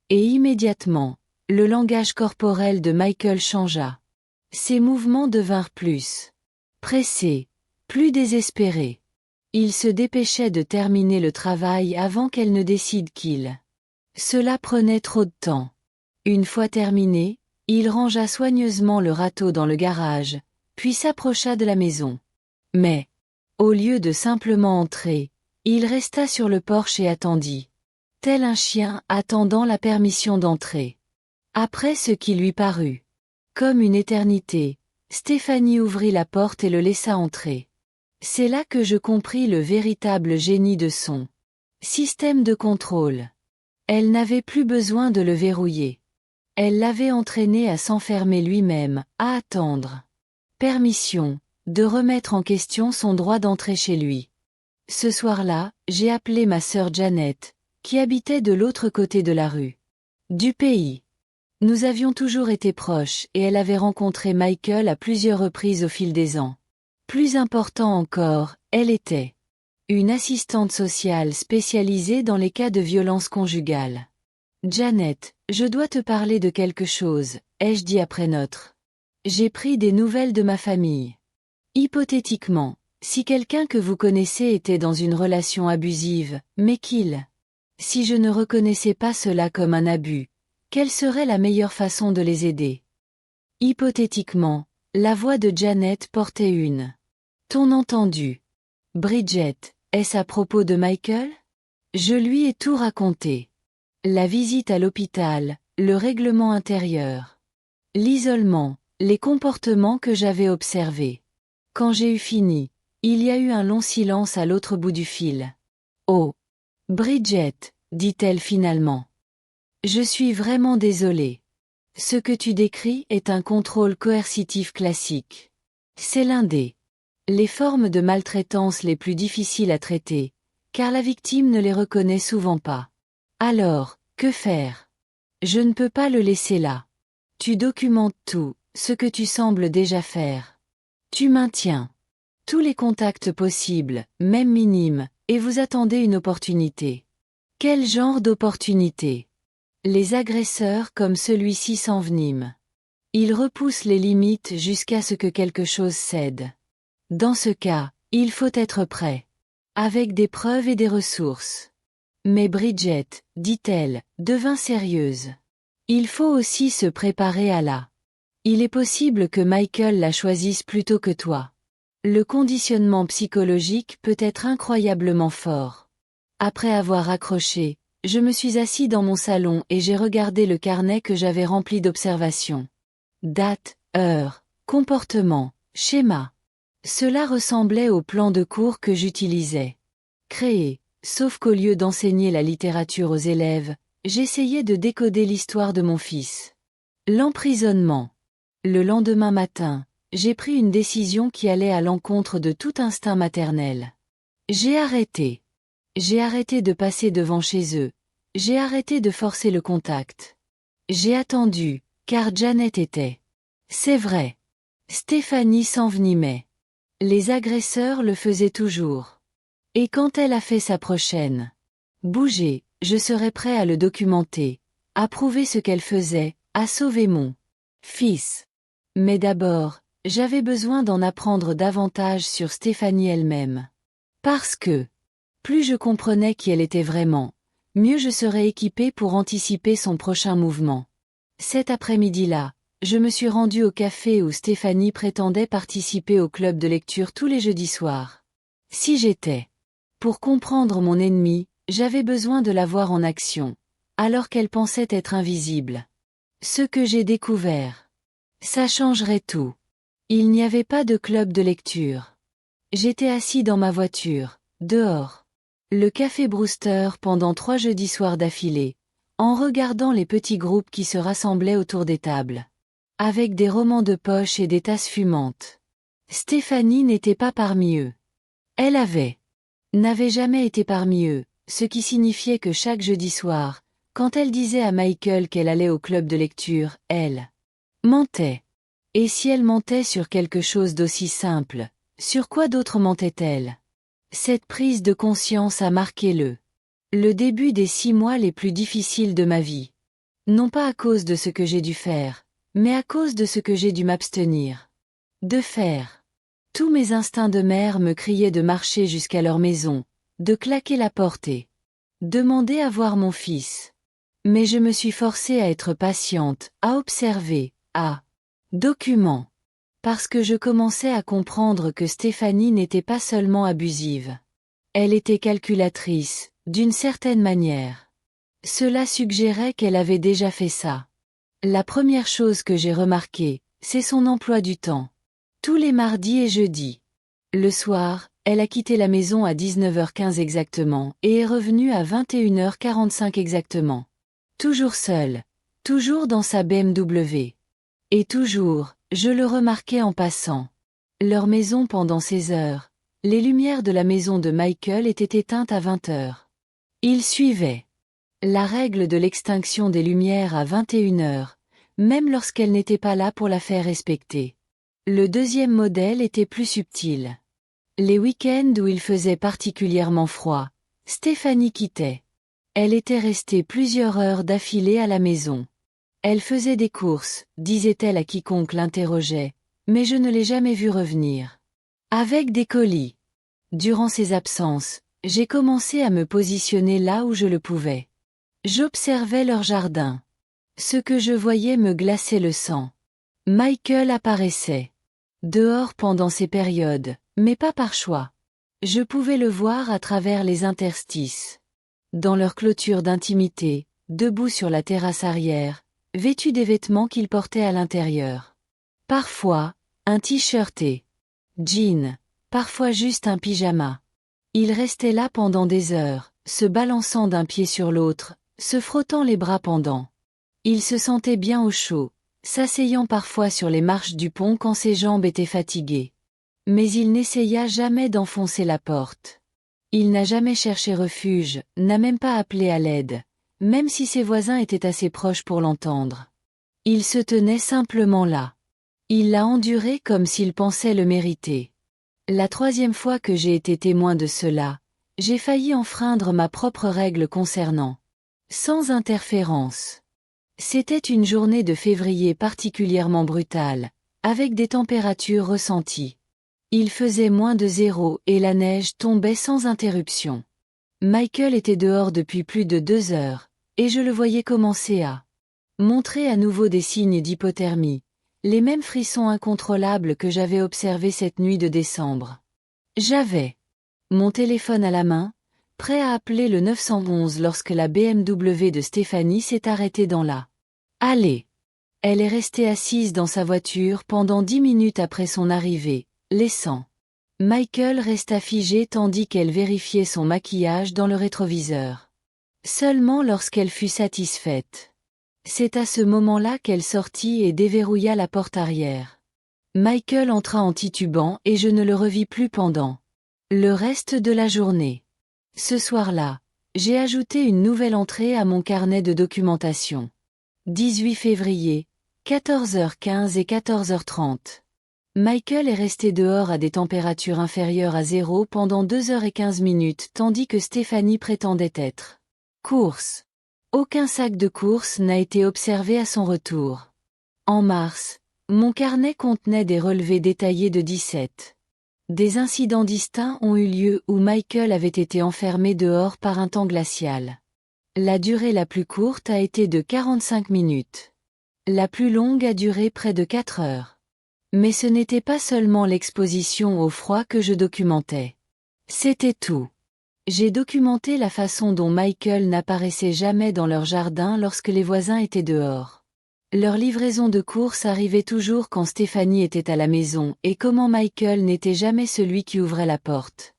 Et immédiatement, le langage corporel de Michael changea. Ses mouvements devinrent plus pressés, plus désespérés. Il se dépêchait de terminer le travail avant qu'elle ne décide qu'il. Cela prenait trop de temps. Une fois terminé, il rangea soigneusement le râteau dans le garage, puis s'approcha de la maison. Mais, au lieu de simplement entrer, il resta sur le porche et attendit. Tel un chien attendant la permission d'entrer. Après ce qui lui parut comme une éternité, Stéphanie ouvrit la porte et le laissa entrer. C'est là que je compris le véritable génie de son système de contrôle. Elle n'avait plus besoin de le verrouiller. Elle l'avait entraîné à s'enfermer lui-même, à attendre permission, de remettre en question son droit d'entrer chez lui. Ce soir-là, j'ai appelé ma sœur Janet, qui habitait de l'autre côté de la rue. Du pays. Nous avions toujours été proches et elle avait rencontré Michael à plusieurs reprises au fil des ans. Plus important encore, elle était une assistante sociale spécialisée dans les cas de violence conjugale. Janet, je dois te parler de quelque chose, ai-je dit après notre. J'ai pris des nouvelles de ma famille. Hypothétiquement, si quelqu'un que vous connaissez était dans une relation abusive, mais si je ne reconnaissais pas cela comme un abus, quelle serait la meilleure façon de les aider? Hypothétiquement, la voix de Janet portait une ton entendu. Bridget, est-ce à propos de Michael? Je lui ai tout raconté. La visite à l'hôpital, le règlement intérieur, l'isolement, les comportements que j'avais observés. Quand j'ai eu fini, il y a eu un long silence à l'autre bout du fil. Oh! Bridget, dit-elle finalement. Je suis vraiment désolée. Ce que tu décris est un contrôle coercitif classique. C'est l'un des les formes de maltraitance les plus difficiles à traiter, car la victime ne les reconnaît souvent pas. Alors, que faire? Je ne peux pas le laisser là. Tu documentes tout, ce que tu sembles déjà faire. Tu maintiens tous les contacts possibles, même minimes, et vous attendez une opportunité. Quel genre d'opportunité? Les agresseurs comme celui-ci s'enveniment. Ils repoussent les limites jusqu'à ce que quelque chose cède. Dans ce cas, il faut être prêt. Avec des preuves et des ressources. Mais Bridget, dit-elle, devint sérieuse. Il faut aussi se préparer à la. Il est possible que Michael la choisisse plutôt que toi. Le conditionnement psychologique peut être incroyablement fort. Après avoir accroché, je me suis assis dans mon salon et j'ai regardé le carnet que j'avais rempli d'observations. Date, heure, comportement, schéma. Cela ressemblait au plan de cours que j'utilisais. Créé, sauf qu'au lieu d'enseigner la littérature aux élèves, j'essayais de décoder l'histoire de mon fils. L'emprisonnement. Le lendemain matin, j'ai pris une décision qui allait à l'encontre de tout instinct maternel. J'ai arrêté. J'ai arrêté de passer devant chez eux. J'ai arrêté de forcer le contact. J'ai attendu, car Janet était. C'est vrai. Stéphanie s'envenimait. Les agresseurs le faisaient toujours. Et quand elle a fait sa prochaine bouger, je serai prêt à le documenter, à prouver ce qu'elle faisait, à sauver mon fils. Mais d'abord, j'avais besoin d'en apprendre davantage sur Stéphanie elle-même. Parce que, plus je comprenais qui elle était vraiment, mieux je serais équipé pour anticiper son prochain mouvement. Cet après-midi-là, je me suis rendu au café où Stéphanie prétendait participer au club de lecture tous les jeudis soirs. Si j'étais pour comprendre mon ennemi, j'avais besoin de la voir en action, alors qu'elle pensait être invisible. Ce que j'ai découvert, ça changerait tout. Il n'y avait pas de club de lecture. J'étais assis dans ma voiture, dehors. Le café Brewster pendant 3 jeudis soirs d'affilée, en regardant les petits groupes qui se rassemblaient autour des tables. Avec des romans de poche et des tasses fumantes. Stéphanie n'était pas parmi eux. Elle n'avait jamais été parmi eux, ce qui signifiait que chaque jeudi soir, quand elle disait à Michael qu'elle allait au club de lecture, elle mentait. Et si elle mentait sur quelque chose d'aussi simple, sur quoi d'autre mentait-elle? Cette prise de conscience a marqué le début des 6 mois les plus difficiles de ma vie. Non pas à cause de ce que j'ai dû faire, mais à cause de ce que j'ai dû m'abstenir de faire. Tous mes instincts de mère me criaient de marcher jusqu'à leur maison, de claquer la porte et demander à voir mon fils. Mais je me suis forcée à être patiente, à observer, à document. Parce que je commençais à comprendre que Stéphanie n'était pas seulement abusive. Elle était calculatrice, d'une certaine manière. Cela suggérait qu'elle avait déjà fait ça. La première chose que j'ai remarquée, c'est son emploi du temps. Tous les mardis et jeudis. Le soir, elle a quitté la maison à 19h15 exactement et est revenue à 21h45 exactement. Toujours seule. Toujours dans sa BMW. Et toujours, je le remarquais en passant. Leur maison pendant ces heures. Les lumières de la maison de Michael étaient éteintes à 20h. Il suivait la règle de l'extinction des lumières à 21h, même lorsqu'elle n'était pas là pour la faire respecter. Le deuxième modèle était plus subtil. Les week-ends où il faisait particulièrement froid, Stéphanie quittait. Elle était restée plusieurs heures d'affilée à la maison. Elle faisait des courses, disait-elle à quiconque l'interrogeait, mais je ne l'ai jamais vue revenir. Avec des colis. Durant ses absences, j'ai commencé à me positionner là où je le pouvais. J'observais leur jardin. Ce que je voyais me glaçait le sang. Michael apparaissait dehors pendant ces périodes, mais pas par choix. Je pouvais le voir à travers les interstices. Dans leur clôture d'intimité, debout sur la terrasse arrière, vêtu des vêtements qu'il portait à l'intérieur. Parfois, un t-shirt et jean, parfois juste un pyjama. Il restait là pendant des heures, se balançant d'un pied sur l'autre, se frottant les bras pendant. Il se sentait bien au chaud, s'asseyant parfois sur les marches du pont quand ses jambes étaient fatiguées. Mais il n'essaya jamais d'enfoncer la porte. Il n'a jamais cherché refuge, n'a même pas appelé à l'aide, même si ses voisins étaient assez proches pour l'entendre. Il se tenait simplement là. Il l'a enduré comme s'il pensait le mériter. La troisième fois que j'ai été témoin de cela, j'ai failli enfreindre ma propre règle concernant. Sans interférence. C'était une journée de février particulièrement brutale, avec des températures ressenties. Il faisait moins de 0 et la neige tombait sans interruption. Michael était dehors depuis plus de 2 heures, et je le voyais commencer à montrer à nouveau des signes d'hypothermie, les mêmes frissons incontrôlables que j'avais observés cette nuit de décembre. J'avais mon téléphone à la main, prêt à appeler le 911 lorsque la BMW de Stéphanie s'est arrêtée dans la allée. Elle est restée assise dans sa voiture pendant 10 minutes après son arrivée, laissant Michael resta figé tandis qu'elle vérifiait son maquillage dans le rétroviseur. Seulement lorsqu'elle fut satisfaite. C'est à ce moment-là qu'elle sortit et déverrouilla la porte arrière. Michael entra en titubant et je ne le revis plus pendant le reste de la journée. Ce soir-là, j'ai ajouté une nouvelle entrée à mon carnet de documentation. 18 février, 14h15 et 14h30. Michael est resté dehors à des températures inférieures à 0 pendant 2h15 tandis que Stéphanie prétendait être course. Aucun sac de course n'a été observé à son retour. En mars, mon carnet contenait des relevés détaillés de 17. Des incidents distincts ont eu lieu où Michael avait été enfermé dehors par un temps glacial. La durée la plus courte a été de 45 minutes. La plus longue a duré près de 4 heures. Mais ce n'était pas seulement l'exposition au froid que je documentais. C'était tout. J'ai documenté la façon dont Michael n'apparaissait jamais dans leur jardin lorsque les voisins étaient dehors. Leur livraison de courses arrivait toujours quand Stéphanie était à la maison et comment Michael n'était jamais celui qui ouvrait la porte.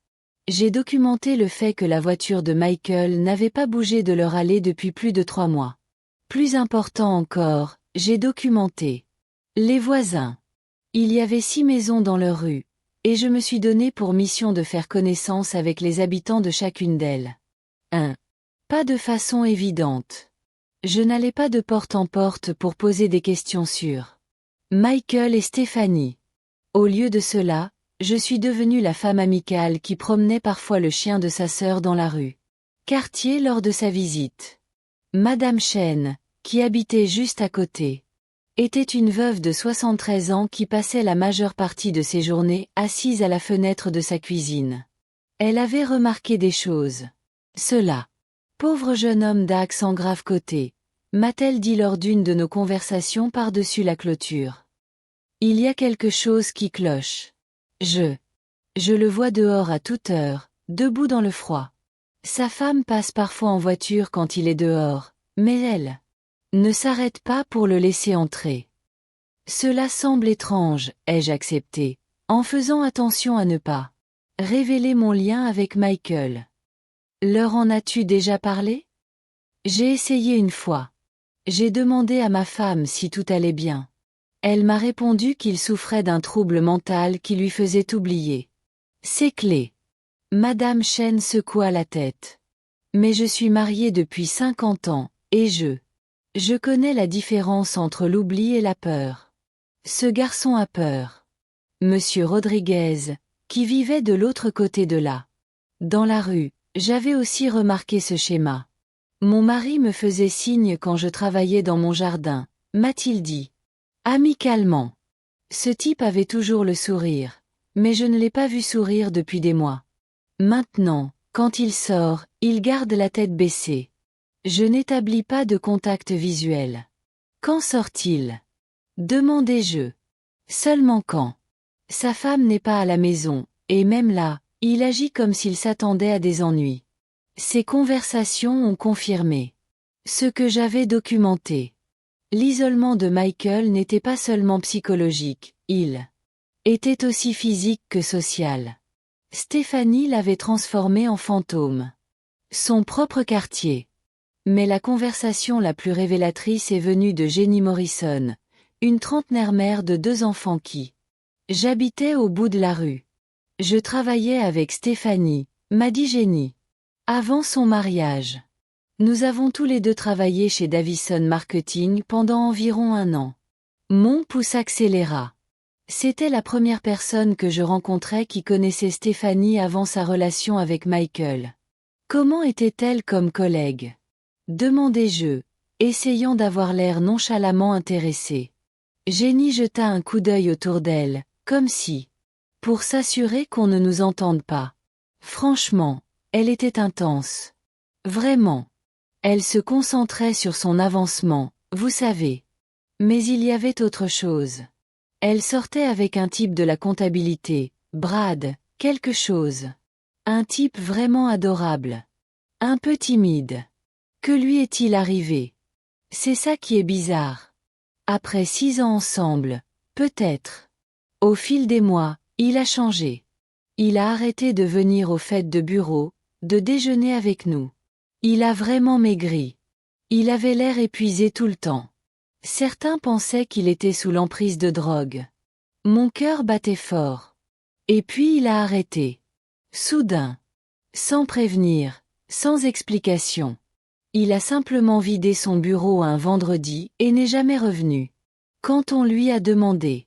J'ai documenté le fait que la voiture de Michael n'avait pas bougé de leur allée depuis plus de 3 mois. Plus important encore, j'ai documenté les voisins. Il y avait 6 maisons dans leur rue, et je me suis donné pour mission de faire connaissance avec les habitants de chacune d'elles. 1. Pas de façon évidente. Je n'allais pas de porte en porte pour poser des questions sur Michael et Stéphanie. Au lieu de cela, je suis devenue la femme amicale qui promenait parfois le chien de sa sœur dans la rue quartier lors de sa visite. Madame Chen, qui habitait juste à côté. était une veuve de 73 ans qui passait la majeure partie de ses journées assise à la fenêtre de sa cuisine. Elle avait remarqué des choses. Cela. Pauvre jeune homme d'accent grave côté, m'a-t-elle dit lors d'une de nos conversations par-dessus la clôture. Il y a quelque chose qui cloche. Je le vois dehors à toute heure, debout dans le froid. Sa femme passe parfois en voiture quand il est dehors, mais elle ne s'arrête pas pour le laisser entrer. Cela semble étrange, ai-je accepté, en faisant attention à ne pas révéler mon lien avec Michael. Leur en as-tu déjà parlé? J'ai essayé une fois. J'ai demandé à ma femme si tout allait bien. Elle m'a répondu qu'il souffrait d'un trouble mental qui lui faisait oublier ses clés. Madame Chen secoua la tête. Mais je suis mariée depuis 50 ans, et je connais la différence entre l'oubli et la peur. Ce garçon a peur. Monsieur Rodriguez, qui vivait de l'autre côté de là. Dans la rue, j'avais aussi remarqué ce schéma. Mon mari me faisait signe quand je travaillais dans mon jardin, m'a-t-il dit. Amicalement. Ce type avait toujours le sourire, mais je ne l'ai pas vu sourire depuis des mois. Maintenant, quand il sort, il garde la tête baissée. Je n'établis pas de contact visuel. Quand sort-il? Demandai-je. Seulement quand. Sa femme n'est pas à la maison, et même là, il agit comme s'il s'attendait à des ennuis. Ces conversations ont confirmé ce que j'avais documenté. L'isolement de Michael n'était pas seulement psychologique, il était aussi physique que social. Stéphanie l'avait transformé en fantôme. Son propre quartier. Mais la conversation la plus révélatrice est venue de Jenny Morrison, une trentenaire mère de 2 enfants qui j'habitais au bout de la rue. Je travaillais avec Stéphanie, m'a dit Jenny. Avant son mariage. Nous avons tous les deux travaillé chez Davison Marketing pendant environ 1 an. Mon pouce accéléra. C'était la première personne que je rencontrais qui connaissait Stéphanie avant sa relation avec Michael. Comment était-elle comme collègue? Demandai-je, essayant d'avoir l'air nonchalamment intéressé. Jenny jeta un coup d'œil autour d'elle, comme si, pour s'assurer qu'on ne nous entende pas. Franchement, elle était intense. Vraiment. Elle se concentrait sur son avancement, vous savez. Mais il y avait autre chose. Elle sortait avec un type de la comptabilité, Brad, quelque chose. Un type vraiment adorable. Un peu timide. Que lui est-il arrivé? C'est ça qui est bizarre. Après 6 ans ensemble, peut-être. Au fil des mois, il a changé. Il a arrêté de venir aux fêtes de bureau, de déjeuner avec nous. Il a vraiment maigri. Il avait l'air épuisé tout le temps. Certains pensaient qu'il était sous l'emprise de drogue. Mon cœur battait fort. Et puis il a arrêté. Soudain. Sans prévenir, sans explication. Il a simplement vidé son bureau un vendredi et n'est jamais revenu. Quand on lui a demandé,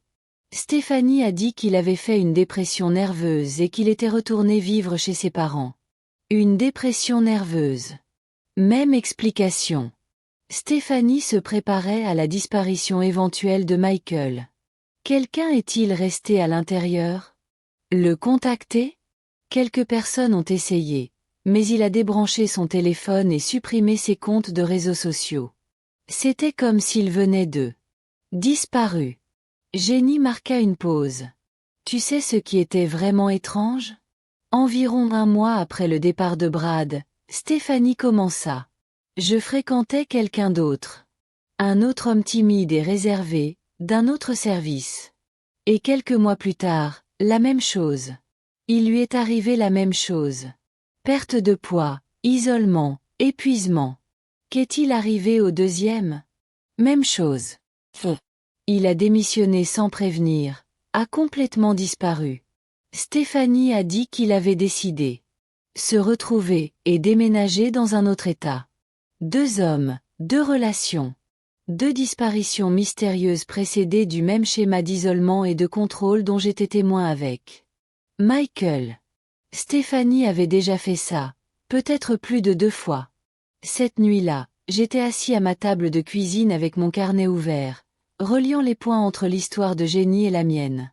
Stéphanie a dit qu'il avait fait une dépression nerveuse et qu'il était retourné vivre chez ses parents. Une dépression nerveuse. Même explication. Stéphanie se préparait à la disparition éventuelle de Michael. Quelqu'un est-il resté à l'intérieur? Le contacter? Quelques personnes ont essayé, mais il a débranché son téléphone et supprimé ses comptes de réseaux sociaux. C'était comme s'il venait de disparu. Jenny marqua une pause. Tu sais ce qui était vraiment étrange? Environ 1 mois après le départ de Brad, Stéphanie commença. Je fréquentais quelqu'un d'autre. Un autre homme timide et réservé, d'un autre service. Et quelques mois plus tard, la même chose. Il lui est arrivé la même chose. Perte de poids, isolement, épuisement. Qu'est-il arrivé au deuxième? Même chose. Il a démissionné sans prévenir, a complètement disparu. Stéphanie a dit qu'il avait décidé se retrouver et déménager dans un autre état. 2 hommes, 2 relations. 2 disparitions mystérieuses précédées du même schéma d'isolement et de contrôle dont j'étais témoin avec Michael. Stéphanie avait déjà fait ça, peut-être plus de 2 fois. Cette nuit-là, j'étais assis à ma table de cuisine avec mon carnet ouvert, reliant les points entre l'histoire de Jenny et la mienne.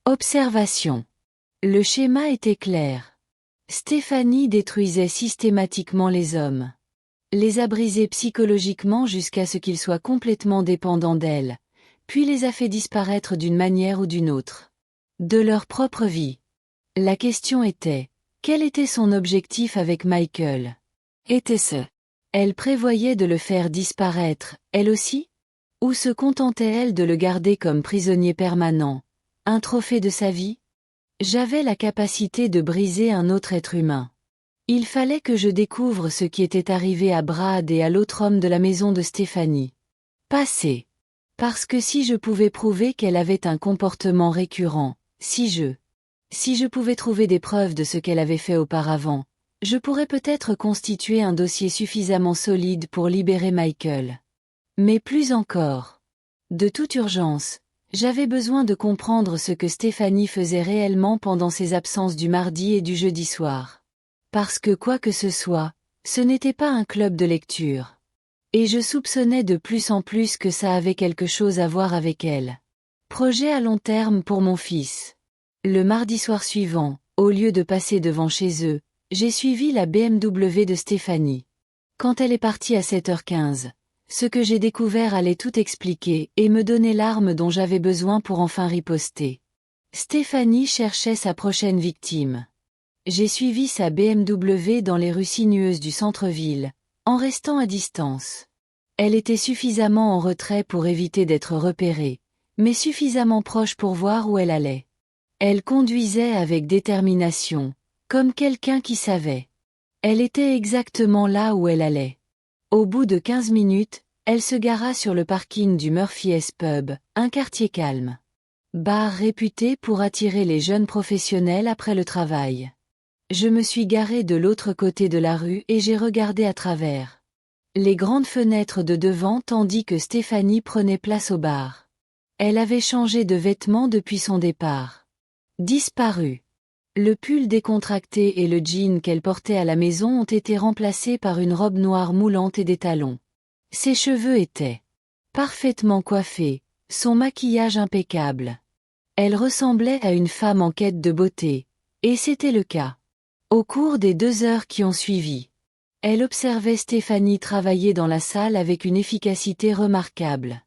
Observation. Le schéma était clair. Stéphanie détruisait systématiquement les hommes. Les a brisés psychologiquement jusqu'à ce qu'ils soient complètement dépendants d'elle, puis les a fait disparaître d'une manière ou d'une autre. De leur propre vie. La question était, quel était son objectif avec Michael? Était-ce? Elle prévoyait de le faire disparaître, elle aussi? Ou se contentait-elle de le garder comme prisonnier permanent, un trophée de sa vie? J'avais la capacité de briser un autre être humain. Il fallait que je découvre ce qui était arrivé à Brad et à l'autre homme de la maison de Stéphanie. Passé. Parce que si je pouvais prouver qu'elle avait un comportement récurrent, si je pouvais trouver des preuves de ce qu'elle avait fait auparavant, je pourrais peut-être constituer un dossier suffisamment solide pour libérer Michael. Mais plus encore. De toute urgence, j'avais besoin de comprendre ce que Stéphanie faisait réellement pendant ses absences du mardi et du jeudi soir. Parce que quoi que ce soit, ce n'était pas un club de lecture. Et je soupçonnais de plus en plus que ça avait quelque chose à voir avec elle. Projet à long terme pour mon fils. Le mardi soir suivant, au lieu de passer devant chez eux, j'ai suivi la BMW de Stéphanie. Quand elle est partie à 7h15, ce que j'ai découvert allait tout expliquer et me donner l'arme dont j'avais besoin pour enfin riposter. Stéphanie cherchait sa prochaine victime. J'ai suivi sa BMW dans les rues sinueuses du centre-ville, en restant à distance. Elle était suffisamment en retrait pour éviter d'être repérée, mais suffisamment proche pour voir où elle allait. Elle conduisait avec détermination, comme quelqu'un qui savait. Elle était exactement là où elle allait. Au bout de 15 minutes, elle se gara sur le parking du Murphy's Pub, un quartier calme. Bar réputé pour attirer les jeunes professionnels après le travail. Je me suis garé de l'autre côté de la rue et j'ai regardé à travers les grandes fenêtres de devant tandis que Stéphanie prenait place au bar. Elle avait changé de vêtements depuis son départ. Disparu. Le pull décontracté et le jean qu'elle portait à la maison ont été remplacés par une robe noire moulante et des talons. Ses cheveux étaient parfaitement coiffés, son maquillage impeccable. Elle ressemblait à une femme en quête de beauté, et c'était le cas. Au cours des 2 heures qui ont suivi, elle observait Stéphanie travailler dans la salle avec une efficacité remarquable.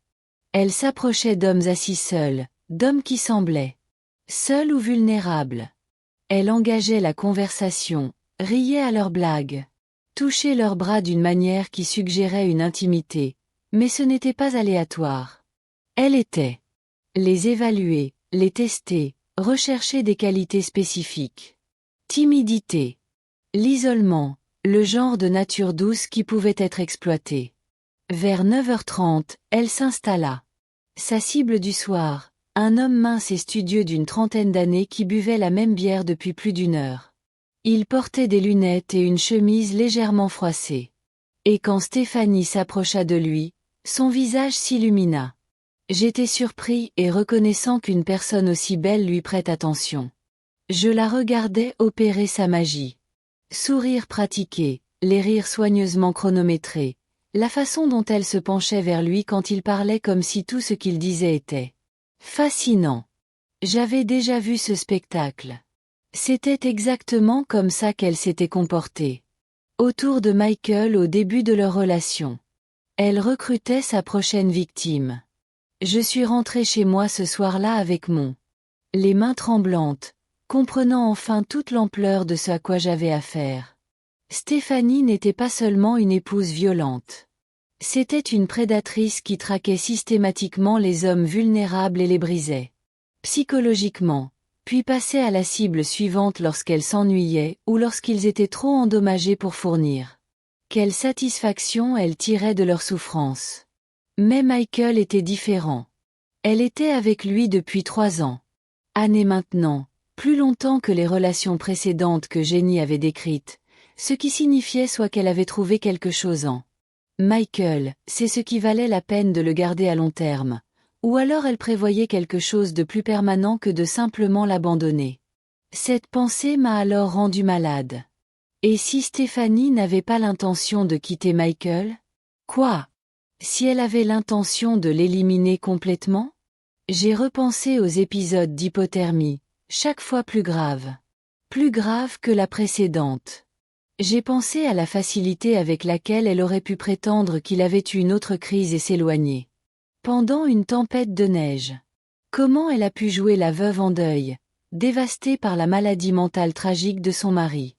Elle s'approchait d'hommes assis seuls, d'hommes qui semblaient seuls ou vulnérables. Elle engageait la conversation, riait à leurs blagues, touchait leurs bras d'une manière qui suggérait une intimité, mais ce n'était pas aléatoire. Elle était les évaluer, les tester, rechercher des qualités spécifiques. Timidité. L'isolement, le genre de nature douce qui pouvait être exploité. Vers 9h30, elle s'installa. Sa cible du soir, un homme mince et studieux d'une trentaine d'années qui buvait la même bière depuis plus d'1 heure. Il portait des lunettes et une chemise légèrement froissée. Et quand Stéphanie s'approcha de lui, son visage s'illumina. J'étais surpris et reconnaissant qu'une personne aussi belle lui prête attention. Je la regardais opérer sa magie. Sourire pratiqué, les rires soigneusement chronométrés, la façon dont elle se penchait vers lui quand il parlait comme si tout ce qu'il disait était fascinant. J'avais déjà vu ce spectacle. C'était exactement comme ça qu'elle s'était comportée. Autour de Michael au début de leur relation. Elle recrutait sa prochaine victime. Je suis rentrée chez moi ce soir-là avec les mains tremblantes, comprenant enfin toute l'ampleur de ce à quoi j'avais affaire. Stéphanie n'était pas seulement une épouse violente. C'était une prédatrice qui traquait systématiquement les hommes vulnérables et les brisait. Psychologiquement, puis passait à la cible suivante lorsqu'elle s'ennuyait ou lorsqu'ils étaient trop endommagés pour fournir. Quelle satisfaction elle tirait de leur souffrance. Mais Michael était différent. Elle était avec lui depuis 3 ans. Années maintenant, plus longtemps que les relations précédentes que Jenny avait décrites, ce qui signifiait soit qu'elle avait trouvé quelque chose en Michael, c'est ce qui valait la peine de le garder à long terme, ou alors elle prévoyait quelque chose de plus permanent que de simplement l'abandonner. Cette pensée m'a alors rendu malade. Et si Stéphanie n'avait pas l'intention de quitter Michael? Quoi? Si elle avait l'intention de l'éliminer complètement? J'ai repensé aux épisodes d'hypothermie, chaque fois plus graves. Plus grave que la précédente. J'ai pensé à la facilité avec laquelle elle aurait pu prétendre qu'il avait eu une autre crise et s'éloigner. Pendant une tempête de neige. Comment elle a pu jouer la veuve en deuil, dévastée par la maladie mentale tragique de son mari.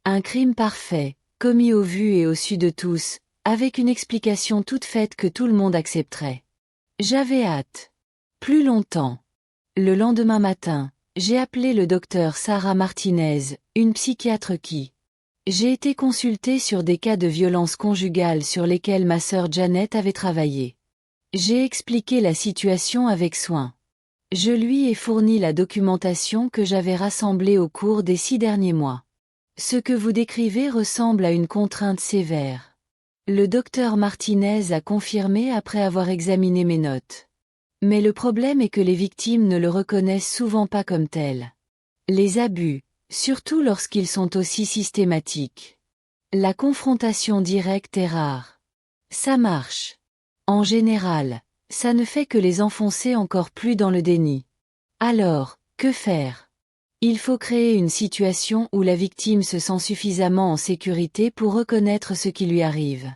Un crime parfait, commis au vu et au su de tous, avec une explication toute faite que tout le monde accepterait. J'avais hâte. Plus longtemps. Le lendemain matin, j'ai appelé le docteur Sarah Martinez, une psychiatre qui. J'ai été consultée sur des cas de violence conjugale sur lesquels ma sœur Janet avait travaillé. J'ai expliqué la situation avec soin. Je lui ai fourni la documentation que j'avais rassemblée au cours des 6 derniers mois. Ce que vous décrivez ressemble à une contrainte sévère. Le docteur Martinez a confirmé après avoir examiné mes notes. Mais le problème est que les victimes ne le reconnaissent souvent pas comme tel. Les abus, surtout lorsqu'ils sont aussi systématiques. La confrontation directe est rare. Ça marche. En général, ça ne fait que les enfoncer encore plus dans le déni. Alors, que faire? Il faut créer une situation où la victime se sent suffisamment en sécurité pour reconnaître ce qui lui arrive.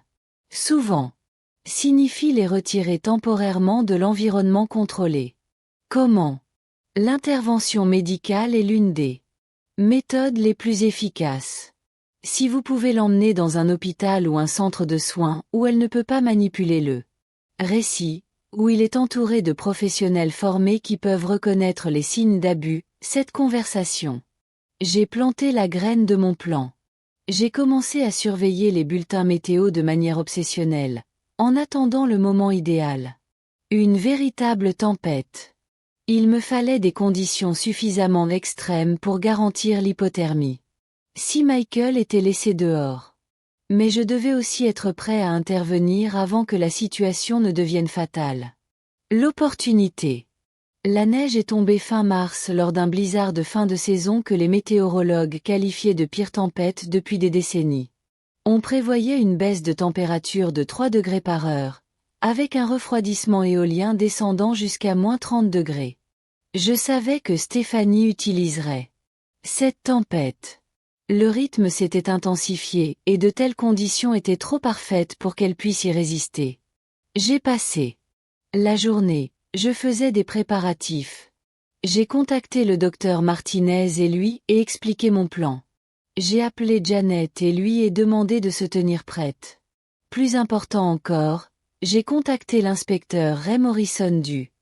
Souvent. Signifie les retirer temporairement de l'environnement contrôlé. Comment? L'intervention médicale est l'une des méthodes les plus efficaces. Si vous pouvez l'emmener dans un hôpital ou un centre de soins où elle ne peut pas manipuler le récit, où il est entouré de professionnels formés qui peuvent reconnaître les signes d'abus, cette conversation. J'ai planté la graine de mon plan. J'ai commencé à surveiller les bulletins météo de manière obsessionnelle. En attendant le moment idéal. Une véritable tempête. Il me fallait des conditions suffisamment extrêmes pour garantir l'hypothermie. Si Michael était laissé dehors. Mais je devais aussi être prêt à intervenir avant que la situation ne devienne fatale. L'opportunité. La neige est tombée fin mars lors d'un blizzard de fin de saison que les météorologues qualifiaient de pire tempête depuis des décennies. On prévoyait une baisse de température de 3 degrés par heure, avec un refroidissement éolien descendant jusqu'à moins 30 degrés. Je savais que Stéphanie utiliserait cette tempête. Le rythme s'était intensifié et de telles conditions étaient trop parfaites pour qu'elle puisse y résister. J'ai passé la journée, je faisais des préparatifs. J'ai contacté le docteur Martinez et lui ai expliqué mon plan. J'ai appelé Janet et lui ai demandé de se tenir prête. Plus important encore, j'ai contacté l'inspecteur Ray Morrison du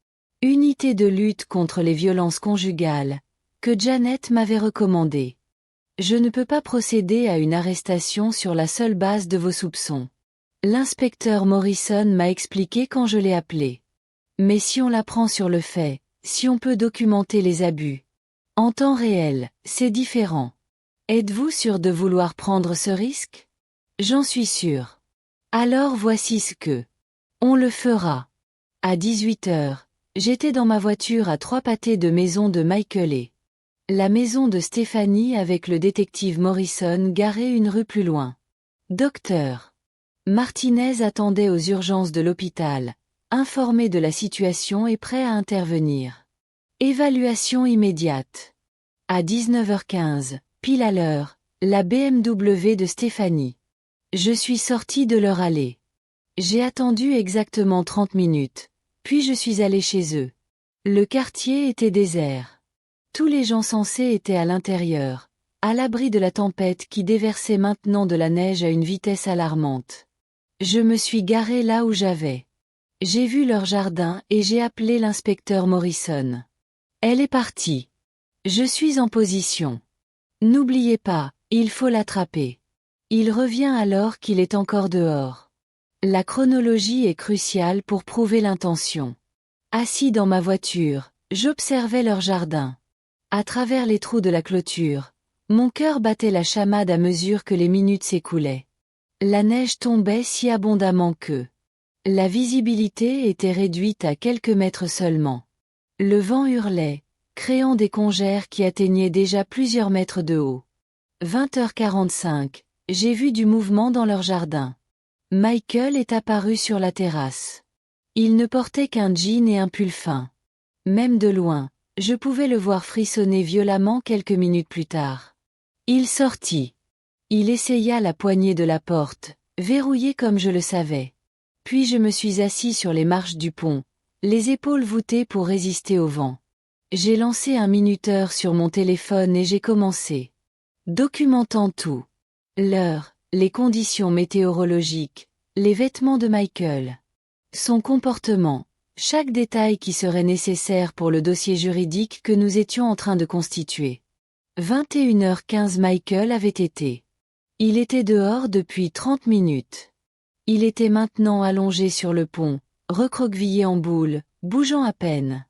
Unité de lutte contre les violences conjugales, que Janet m'avait recommandé. Je ne peux pas procéder à une arrestation sur la seule base de vos soupçons. L'inspecteur Morrison m'a expliqué quand je l'ai appelé. Mais si on la prend sur le fait, si on peut documenter les abus. En temps réel, c'est différent. Êtes-vous sûr de vouloir prendre ce risque? J'en suis sûr. Alors voici ce que. On le fera. À 18 heures, j'étais dans ma voiture à 3 pâtés de maison de Michael et la maison de Stéphanie avec le détective Morrison garé une rue plus loin. Docteur Martinez attendait aux urgences de l'hôpital, informé de la situation et prêt à intervenir. Évaluation immédiate. À 19h15. Pile à l'heure, la BMW de Stéphanie. Je suis sortie de leur allée. J'ai attendu exactement 30 minutes, puis je suis allée chez eux. Le quartier était désert. Tous les gens censés étaient à l'intérieur, à l'abri de la tempête qui déversait maintenant de la neige à une vitesse alarmante. Je me suis garée là où j'avais. J'ai vu leur jardin et j'ai appelé l'inspecteur Morrison. Elle est partie. Je suis en position. N'oubliez pas, il faut l'attraper. Il revient alors qu'il est encore dehors. La chronologie est cruciale pour prouver l'intention. Assis dans ma voiture, j'observais leur jardin. À travers les trous de la clôture, mon cœur battait la chamade à mesure que les minutes s'écoulaient. La neige tombait si abondamment que la visibilité était réduite à quelques mètres seulement. Le vent hurlait, créant des congères qui atteignaient déjà plusieurs mètres de haut. 20h45, j'ai vu du mouvement dans leur jardin. Michael est apparu sur la terrasse. Il ne portait qu'un jean et un pull fin. Même de loin, je pouvais le voir frissonner violemment quelques minutes plus tard. Il sortit. Il essaya la poignée de la porte, verrouillée comme je le savais. Puis je me suis assis sur les marches du pont, les épaules voûtées pour résister au vent. J'ai lancé un minuteur sur mon téléphone et j'ai commencé. Documentant tout. L'heure, les conditions météorologiques, les vêtements de Michael. Son comportement, chaque détail qui serait nécessaire pour le dossier juridique que nous étions en train de constituer. 21h15 Michael avait été. Il était dehors depuis 30 minutes. Il était maintenant allongé sur le pont, recroquevillé en boule, bougeant à peine.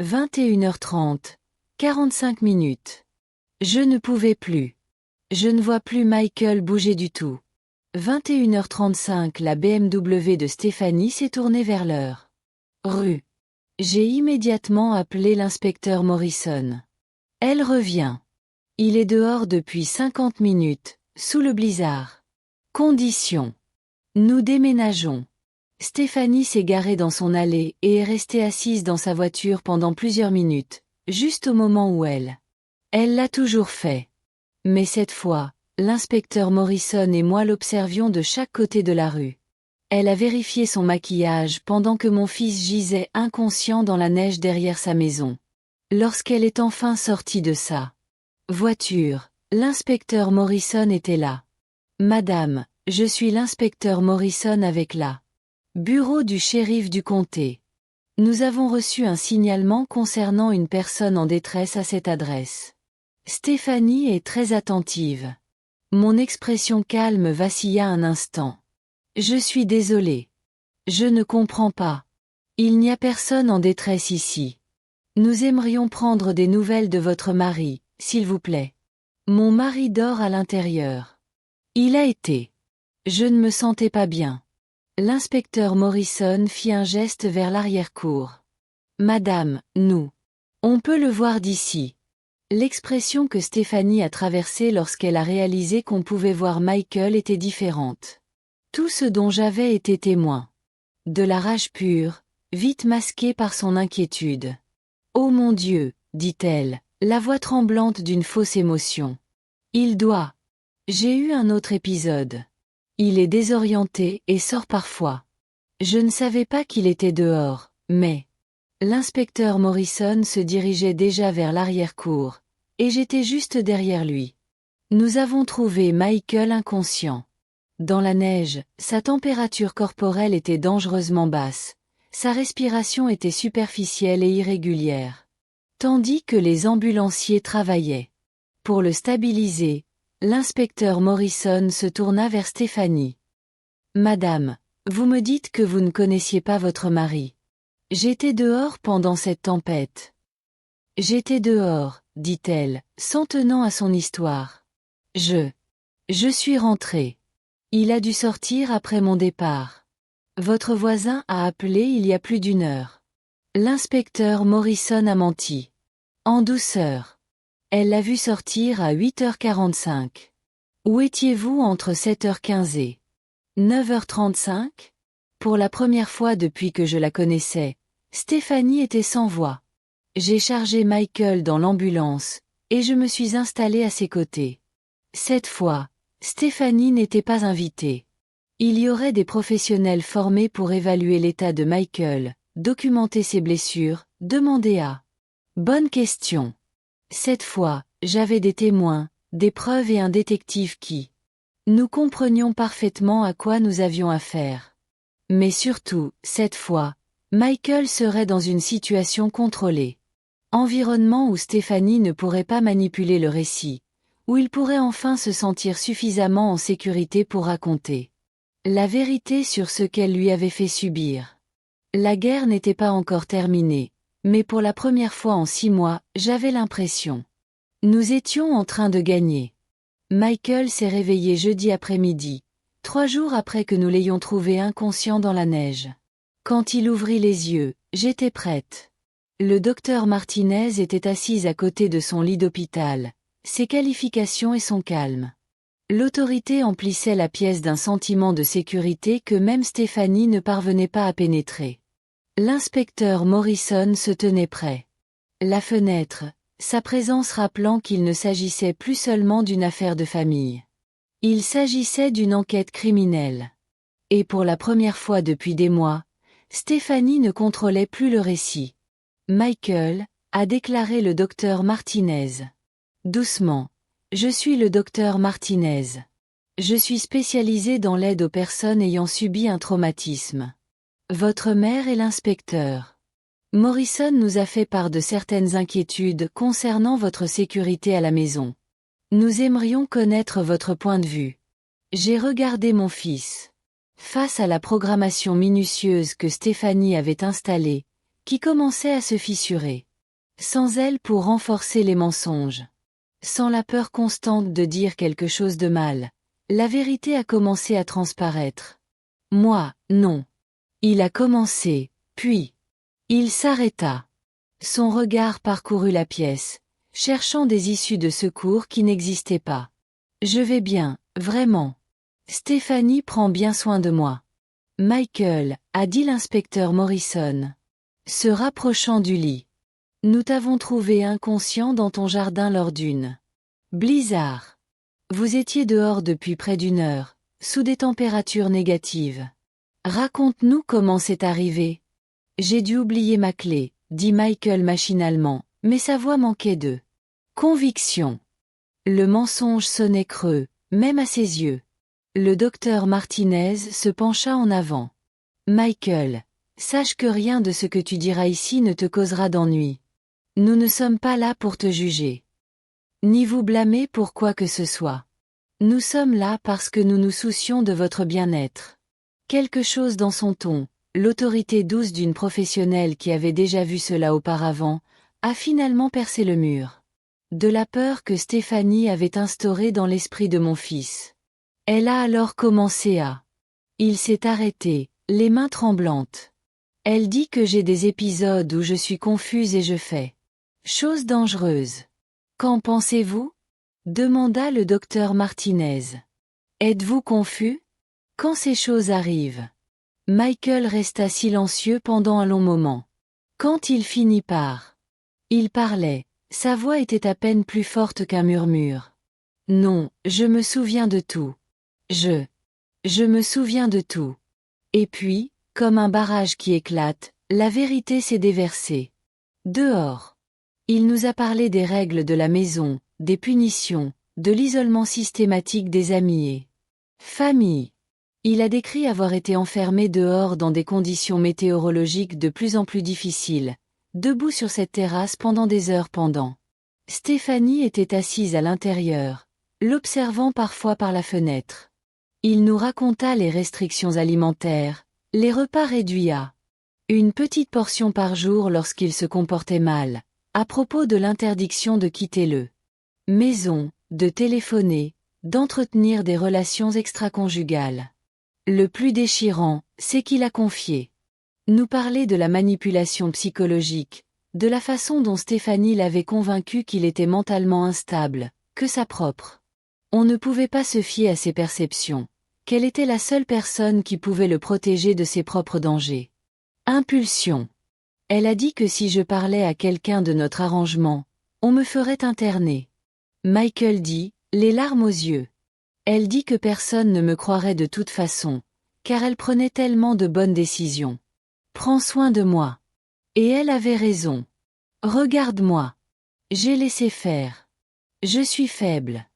21h30, 45 minutes. Je ne pouvais plus. Je ne vois plus Michael bouger du tout. 21h35 la BMW de Stéphanie s'est tournée vers l'heure. Rue. J'ai immédiatement appelé l'inspecteur Morrison. Elle revient. Il est dehors depuis 50 minutes, sous le blizzard. Conditions. Nous déménageons. Stéphanie s'est garée dans son allée et est restée assise dans sa voiture pendant plusieurs minutes, juste au moment où elle l'a toujours fait. Mais cette fois, l'inspecteur Morrison et moi l'observions de chaque côté de la rue. Elle a vérifié son maquillage pendant que mon fils gisait inconscient dans la neige derrière sa maison. Lorsqu'elle est enfin sortie de sa voiture, l'inspecteur Morrison était là. Madame, je suis l'inspecteur Morrison avec la bureau du shérif du comté. Nous avons reçu un signalement concernant une personne en détresse à cette adresse. Stéphanie est très attentive. Mon expression calme vacilla un instant. Je suis désolé. Je ne comprends pas. Il n'y a personne en détresse ici. Nous aimerions prendre des nouvelles de votre mari, s'il vous plaît. Mon mari dort à l'intérieur. Il a été. Je ne me sentais pas bien. L'inspecteur Morrison fit un geste vers l'arrière-cour. Madame, nous. On peut le voir d'ici. L'expression que Stéphanie a traversée lorsqu'elle a réalisé qu'on pouvait voir Michael était différente. Tout ce dont j'avais été témoin. De la rage pure, vite masquée par son inquiétude. Oh mon Dieu, dit-elle, la voix tremblante d'une fausse émotion. Il doit. J'ai eu un autre épisode. Il est désorienté et sort parfois. Je ne savais pas qu'il était dehors, mais... L'inspecteur Morrison se dirigeait déjà vers l'arrière-cour, et j'étais juste derrière lui. Nous avons trouvé Michael inconscient. Dans la neige, sa température corporelle était dangereusement basse, sa respiration était superficielle et irrégulière. Tandis que les ambulanciers travaillaient. Pour le stabiliser, l'inspecteur Morrison se tourna vers Stéphanie. Madame, vous me dites que vous ne connaissiez pas votre mari. J'étais dehors pendant cette tempête. J'étais dehors, dit-elle, s'en tenant à son histoire. Je suis rentrée. Il a dû sortir après mon départ. Votre voisin a appelé il y a plus d'une heure. L'inspecteur Morrison a menti. En douceur. Elle l'a vu sortir à 8h45. Où étiez-vous entre 7h15 et 9h35 ? Pour la première fois depuis que je la connaissais, Stéphanie était sans voix. J'ai chargé Michael dans l'ambulance, et je me suis installée à ses côtés. Cette fois, Stéphanie n'était pas invitée. Il y aurait des professionnels formés pour évaluer l'état de Michael, documenter ses blessures, demander à. Bonne question. Cette fois, j'avais des témoins, des preuves et un détective qui. Nous comprenions parfaitement à quoi nous avions affaire. Mais surtout, cette fois, Michael serait dans une situation contrôlée. Environnement où Stéphanie ne pourrait pas manipuler le récit, où il pourrait enfin se sentir suffisamment en sécurité pour raconter la vérité sur ce qu'elle lui avait fait subir. La guerre n'était pas encore terminée, mais pour la première fois en 6 mois, j'avais l'impression. Nous étions en train de gagner. Michael s'est réveillé jeudi après-midi, 3 jours après que nous l'ayons trouvé inconscient dans la neige. Quand il ouvrit les yeux, j'étais prête. Le docteur Martinez était assise à côté de son lit d'hôpital, ses qualifications et son calme. L'autorité emplissait la pièce d'un sentiment de sécurité que même Stéphanie ne parvenait pas à pénétrer. L'inspecteur Morrison se tenait prêt. La fenêtre, sa présence rappelant qu'il ne s'agissait plus seulement d'une affaire de famille. Il s'agissait d'une enquête criminelle. Et pour la première fois depuis des mois, Stéphanie ne contrôlait plus le récit. Michael, a déclaré le docteur Martinez. Doucement. Je suis le docteur Martinez. Je suis spécialisé dans l'aide aux personnes ayant subi un traumatisme. Votre mère est l'inspecteur. Morrison nous a fait part de certaines inquiétudes concernant votre sécurité à la maison. Nous aimerions connaître votre point de vue. J'ai regardé mon fils. Face à la programmation minutieuse que Stéphanie avait installée, qui commençait à se fissurer. Sans elle pour renforcer les mensonges. Sans la peur constante de dire quelque chose de mal, la vérité a commencé à transparaître. Moi, non. Il a commencé, puis... Il s'arrêta. Son regard parcourut la pièce, cherchant des issues de secours qui n'existaient pas. Je vais bien, vraiment. Stéphanie prend bien soin de moi. Michael, a dit l'inspecteur Morrison. Se rapprochant du lit. Nous t'avons trouvé inconscient dans ton jardin lors d'une blizzard. Vous étiez dehors depuis près d'une heure, sous des températures négatives. Raconte-nous comment c'est arrivé. J'ai dû oublier ma clé, dit Michael machinalement, mais sa voix manquait de conviction. Le mensonge sonnait creux, même à ses yeux. Le docteur Martinez se pencha en avant. Michael, sache que rien de ce que tu diras ici ne te causera d'ennui. Nous ne sommes pas là pour te juger. Ni vous blâmer pour quoi que ce soit. Nous sommes là parce que nous nous soucions de votre bien-être. Quelque chose dans son ton, l'autorité douce d'une professionnelle qui avait déjà vu cela auparavant, a finalement percé le mur. De la peur que Stéphanie avait instaurée dans l'esprit de mon fils. Elle a alors commencé à... Il s'est arrêté, les mains tremblantes. Elle dit que j'ai des épisodes où je suis confuse et je fais... Chose dangereuse. Qu'en pensez-vous? Demanda le docteur Martinez. Êtes-vous confus? Quand ces choses arrivent? Michael resta silencieux pendant un long moment. Quand il finit par... Il parlait, sa voix était à peine plus forte qu'un murmure. Non, je me souviens de tout. Je me souviens de tout. Et puis, comme un barrage qui éclate, la vérité s'est déversée. Dehors. Il nous a parlé des règles de la maison, des punitions, de l'isolement systématique des amis et famille. Il a décrit avoir été enfermé dehors dans des conditions météorologiques de plus en plus difficiles, debout sur cette terrasse pendant des heures pendant. Stéphanie était assise à l'intérieur, l'observant parfois par la fenêtre. Il nous raconta les restrictions alimentaires, les repas réduits à une petite portion par jour lorsqu'il se comportait mal, à propos de l'interdiction de quitter le maison, de téléphoner, d'entretenir des relations extraconjugales. Le plus déchirant, c'est qu'il a confié. Nous parler de la manipulation psychologique, de la façon dont Stéphanie l'avait convaincu qu'il était mentalement instable, que sa propre. On ne pouvait pas se fier à ses perceptions, qu'elle était la seule personne qui pouvait le protéger de ses propres dangers. Impulsion. Elle a dit que si je parlais à quelqu'un de notre arrangement, on me ferait interner. Michael dit, les larmes aux yeux. Elle dit que personne ne me croirait de toute façon, car elle prenait tellement de bonnes décisions. Prends soin de moi. Et elle avait raison. Regarde-moi. J'ai laissé faire. Je suis faible.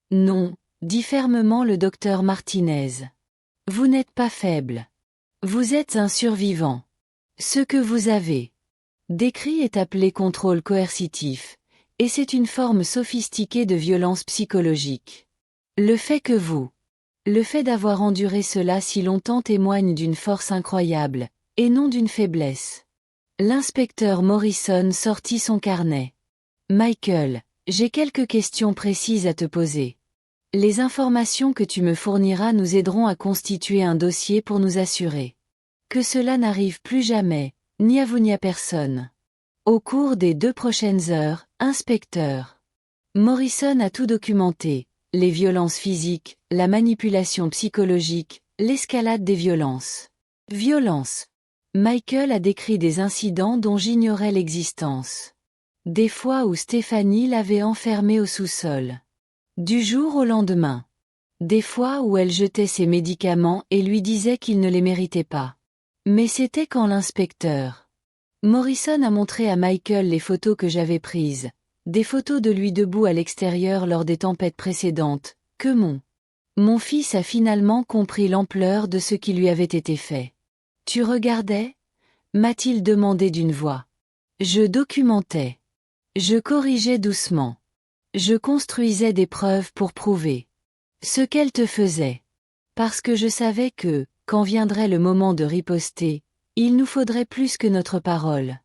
Non, dit fermement le docteur Martinez. Vous n'êtes pas faible. Vous êtes un survivant. Ce que vous avez décrit est appelé contrôle coercitif, et c'est une forme sophistiquée de violence psychologique. Le fait d'avoir enduré cela si longtemps témoigne d'une force incroyable, et non d'une faiblesse. L'inspecteur Morrison sortit son carnet. Michael, j'ai quelques questions précises à te poser. Les informations que tu me fourniras nous aideront à constituer un dossier pour nous assurer que cela n'arrive plus jamais, ni à vous ni à personne. Au cours des 2 prochaines heures, inspecteur Morrison a tout documenté, les violences physiques, la manipulation psychologique, l'escalade des violences. Violence. Michael a décrit des incidents dont j'ignorais l'existence. Des fois où Stéphanie l'avait enfermé au sous-sol. Du jour au lendemain. Des fois où elle jetait ses médicaments et lui disait qu'il ne les méritait pas. Mais c'était quand l'inspecteur Morrison a montré à Michael les photos que j'avais prises, des photos de lui debout à l'extérieur lors des tempêtes précédentes, que mon fils a finalement compris l'ampleur de ce qui lui avait été fait. Tu regardais? M'a-t-il demandé d'une voix. Je documentais. Je corrigeais doucement. Je construisais des preuves pour prouver ce qu'elle te faisait. Parce que je savais que, quand viendrait le moment de riposter, il nous faudrait plus que notre parole.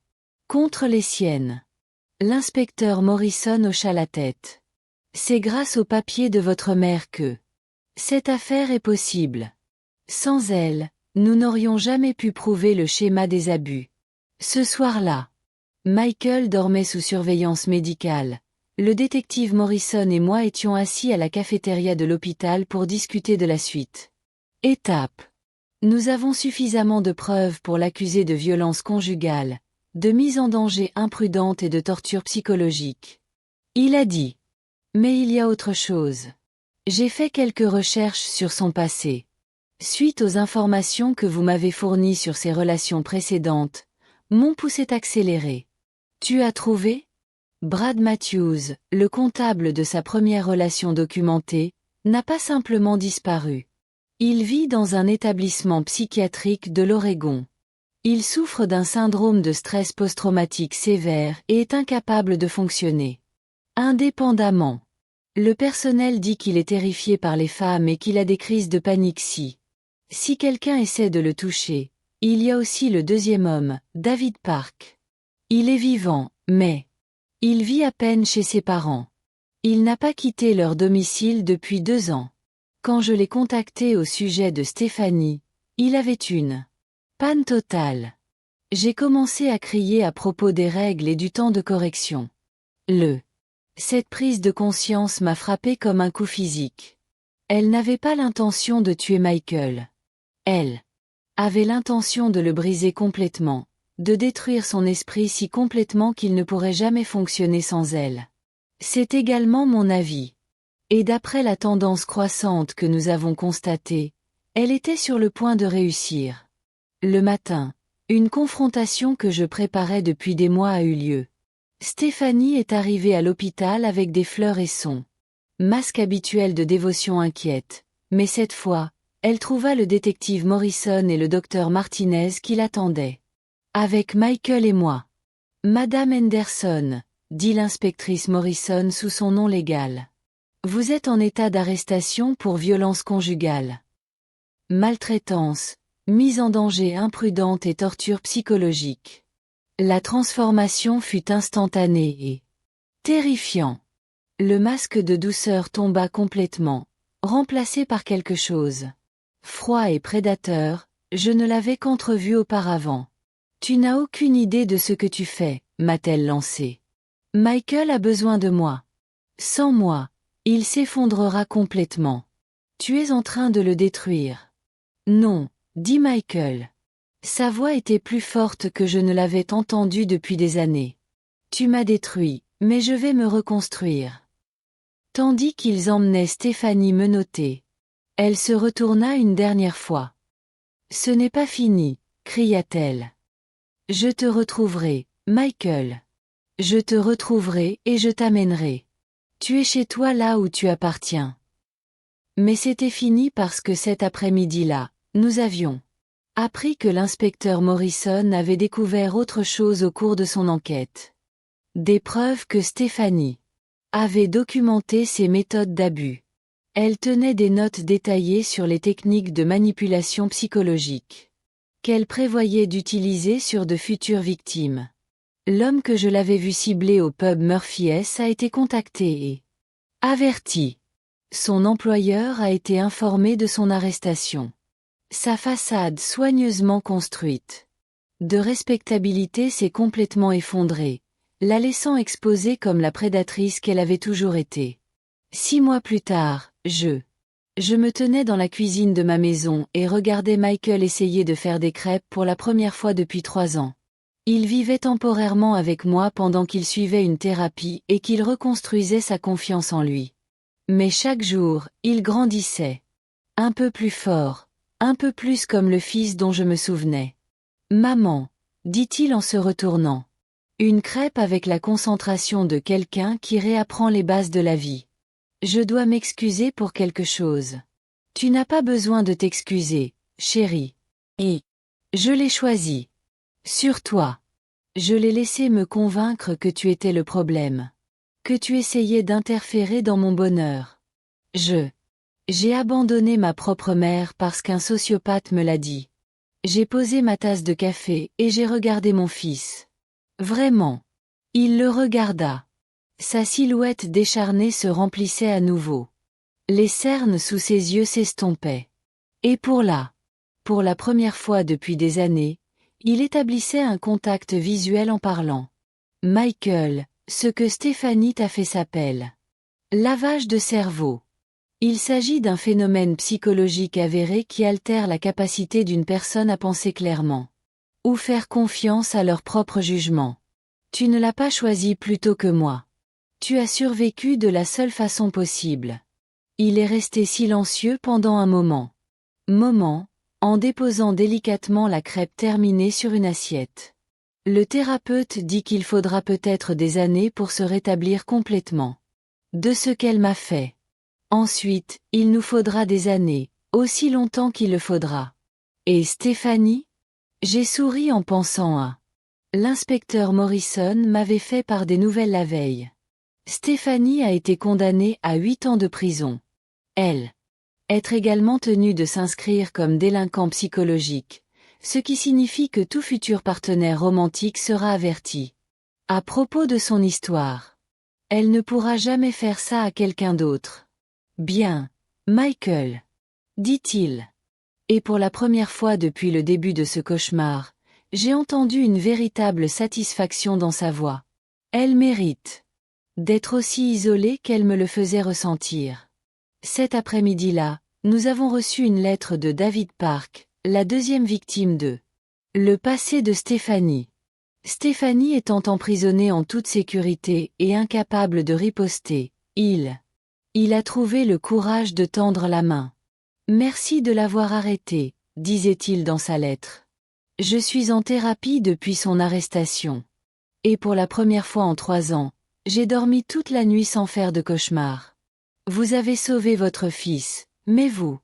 Contre les siennes. L'inspecteur Morrison hocha la tête. C'est grâce au papier de votre mère que cette affaire est possible. Sans elle, nous n'aurions jamais pu prouver le schéma des abus. Ce soir-là, Michael dormait sous surveillance médicale. Le détective Morrison et moi étions assis à la cafétéria de l'hôpital pour discuter de la suite. Étape. Nous avons suffisamment de preuves pour l'accuser de violence conjugale, de mise en danger imprudente et de torture psychologique. Il a dit. Mais il y a autre chose. J'ai fait quelques recherches sur son passé. Suite aux informations que vous m'avez fournies sur ses relations précédentes, mon pouls s'est accéléré. Tu as trouvé? Brad Matthews, le comptable de sa première relation documentée, n'a pas simplement disparu. Il vit dans un établissement psychiatrique de l'Oregon. Il souffre d'un syndrome de stress post-traumatique sévère et est incapable de fonctionner indépendamment. Le personnel dit qu'il est terrifié par les femmes et qu'il a des crises de panique si quelqu'un essaie de le toucher. Il y a aussi le deuxième homme, David Park. Il est vivant, mais il vit à peine chez ses parents. Il n'a pas quitté leur domicile depuis 2 ans. Quand je l'ai contacté au sujet de Stéphanie, il avait une panne totale. J'ai commencé à crier à propos des règles et du temps de correction. Cette prise de conscience m'a frappé comme un coup physique. Elle n'avait pas l'intention de tuer Michael. Elle avait l'intention de le briser complètement, de détruire son esprit si complètement qu'il ne pourrait jamais fonctionner sans elle. C'est également mon avis. Et d'après la tendance croissante que nous avons constatée, elle était sur le point de réussir. Le matin, une confrontation que je préparais depuis des mois a eu lieu. Stéphanie est arrivée à l'hôpital avec des fleurs et son masque habituel de dévotion inquiète, mais cette fois, elle trouva le détective Morrison et le docteur Martinez qui l'attendaient. Avec Michael et moi. Madame Henderson, dit l'inspectrice Morrison sous son nom légal. Vous êtes en état d'arrestation pour violence conjugale. Maltraitance, mise en danger imprudente et torture psychologique. La transformation fut instantanée et terrifiant. Le masque de douceur tomba complètement, remplacé par quelque chose. Froid et prédateur, je ne l'avais qu'entrevu auparavant. Tu n'as aucune idée de ce que tu fais, m'a-t-elle lancé. Michael a besoin de moi. Sans moi, il s'effondrera complètement. Tu es en train de le détruire. Non, dit Michael. Sa voix était plus forte que je ne l'avais entendue depuis des années. Tu m'as détruit, mais je vais me reconstruire. Tandis qu'ils emmenaient Stéphanie menottée. Elle se retourna une dernière fois. Ce n'est pas fini, cria-t-elle. Je te retrouverai, Michael. Je te retrouverai et je t'amènerai. Tu es chez toi là où tu appartiens. Mais c'était fini parce que cet après-midi-là, nous avions appris que l'inspecteur Morrison avait découvert autre chose au cours de son enquête. Des preuves que Stéphanie avait documenté ses méthodes d'abus. Elle tenait des notes détaillées sur les techniques de manipulation psychologique qu'elle prévoyait d'utiliser sur de futures victimes. L'homme que je l'avais vu cibler au pub Murphy S a été contacté et averti. Son employeur a été informé de son arrestation. Sa façade soigneusement construite de respectabilité s'est complètement effondrée, la laissant exposée comme la prédatrice qu'elle avait toujours été. 6 mois plus tard, je me tenais dans la cuisine de ma maison et regardais Michael essayer de faire des crêpes pour la première fois depuis 3 ans. Il vivait temporairement avec moi pendant qu'il suivait une thérapie et qu'il reconstruisait sa confiance en lui. Mais chaque jour, il grandissait. Un peu plus fort, un peu plus comme le fils dont je me souvenais. Maman, dit-il en se retournant. Une crêpe avec la concentration de quelqu'un qui réapprend les bases de la vie. Je dois m'excuser pour quelque chose. Tu n'as pas besoin de t'excuser, chérie. Et je l'ai choisi. Sur toi. Je l'ai laissé me convaincre que tu étais le problème. Que tu essayais d'interférer dans mon bonheur. J'ai abandonné ma propre mère parce qu'un sociopathe me l'a dit. J'ai posé ma tasse de café et j'ai regardé mon fils. Vraiment. Il le regarda. Sa silhouette décharnée se remplissait à nouveau. Les cernes sous ses yeux s'estompaient. Et pour la première fois depuis des années, il établissait un contact visuel en parlant. Michael, ce que Stéphanie t'a fait s'appelle lavage de cerveau. Il s'agit d'un phénomène psychologique avéré qui altère la capacité d'une personne à penser clairement. Ou faire confiance à leur propre jugement. Tu ne l'as pas choisi plutôt que moi. Tu as survécu de la seule façon possible. Il est resté silencieux pendant un moment. En déposant délicatement la crêpe terminée sur une assiette. Le thérapeute dit qu'il faudra peut-être des années pour se rétablir complètement. De ce qu'elle m'a fait. Ensuite, il nous faudra des années, aussi longtemps qu'il le faudra. Et Stéphanie? J'ai souri en pensant à. L'inspecteur Morrison m'avait fait part des nouvelles la veille. Stéphanie a été condamnée à 8 ans de prison. Elle. Être également tenue de s'inscrire comme délinquant psychologique, ce qui signifie que tout futur partenaire romantique sera averti. À propos de son histoire. Elle ne pourra jamais faire ça à quelqu'un d'autre. Bien, Michael. Dit-il. Et pour la première fois depuis le début de ce cauchemar, j'ai entendu une véritable satisfaction dans sa voix. Elle mérite d'être aussi isolée qu'elle me le faisait ressentir. Cet après-midi-là, nous avons reçu une lettre de David Park, la deuxième victime de le passé de Stéphanie. Stéphanie étant emprisonnée en toute sécurité et incapable de riposter, il a trouvé le courage de tendre la main. Merci de l'avoir arrêté, disait-il dans sa lettre. Je suis en thérapie depuis son arrestation. Et pour la première fois en 3 ans, j'ai dormi toute la nuit sans faire de cauchemar. Vous avez sauvé votre fils, mais vous.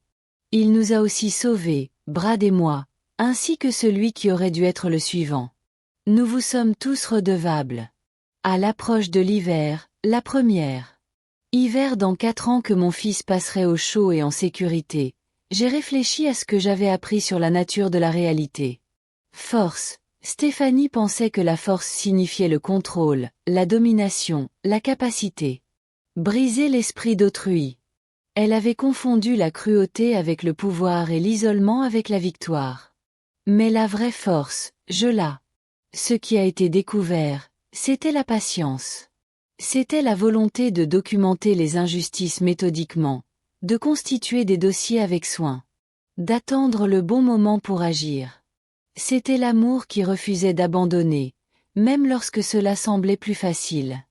Il nous a aussi sauvés, Brad et moi, ainsi que celui qui aurait dû être le suivant. Nous vous sommes tous redevables. À l'approche de l'hiver, la première. Hiver dans 4 ans que mon fils passerait au chaud et en sécurité, j'ai réfléchi à ce que j'avais appris sur la nature de la réalité. Force. Stéphanie pensait que la force signifiait le contrôle, la domination, la capacité. Briser l'esprit d'autrui. Elle avait confondu la cruauté avec le pouvoir et l'isolement avec la victoire. Mais la vraie force, ce qui a été découvert, c'était la patience. C'était la volonté de documenter les injustices méthodiquement, de constituer des dossiers avec soin, d'attendre le bon moment pour agir. C'était l'amour qui refusait d'abandonner, même lorsque cela semblait plus facile.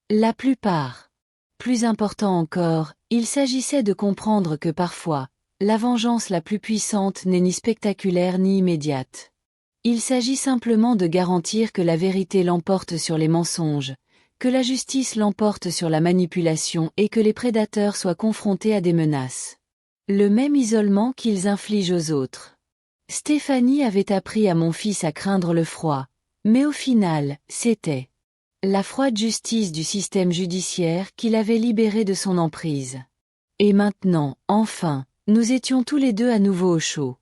La plupart. Plus important encore, il s'agissait de comprendre que parfois, la vengeance la plus puissante n'est ni spectaculaire ni immédiate. Il s'agit simplement de garantir que la vérité l'emporte sur les mensonges, que la justice l'emporte sur la manipulation et que les prédateurs soient confrontés à des menaces. Le même isolement qu'ils infligent aux autres. Stéphanie avait appris à mon fils à craindre le froid, mais au final, c'était la froide justice du système judiciaire qui l'avait libéré de son emprise. Et maintenant, enfin, nous étions tous les deux à nouveau au chaud.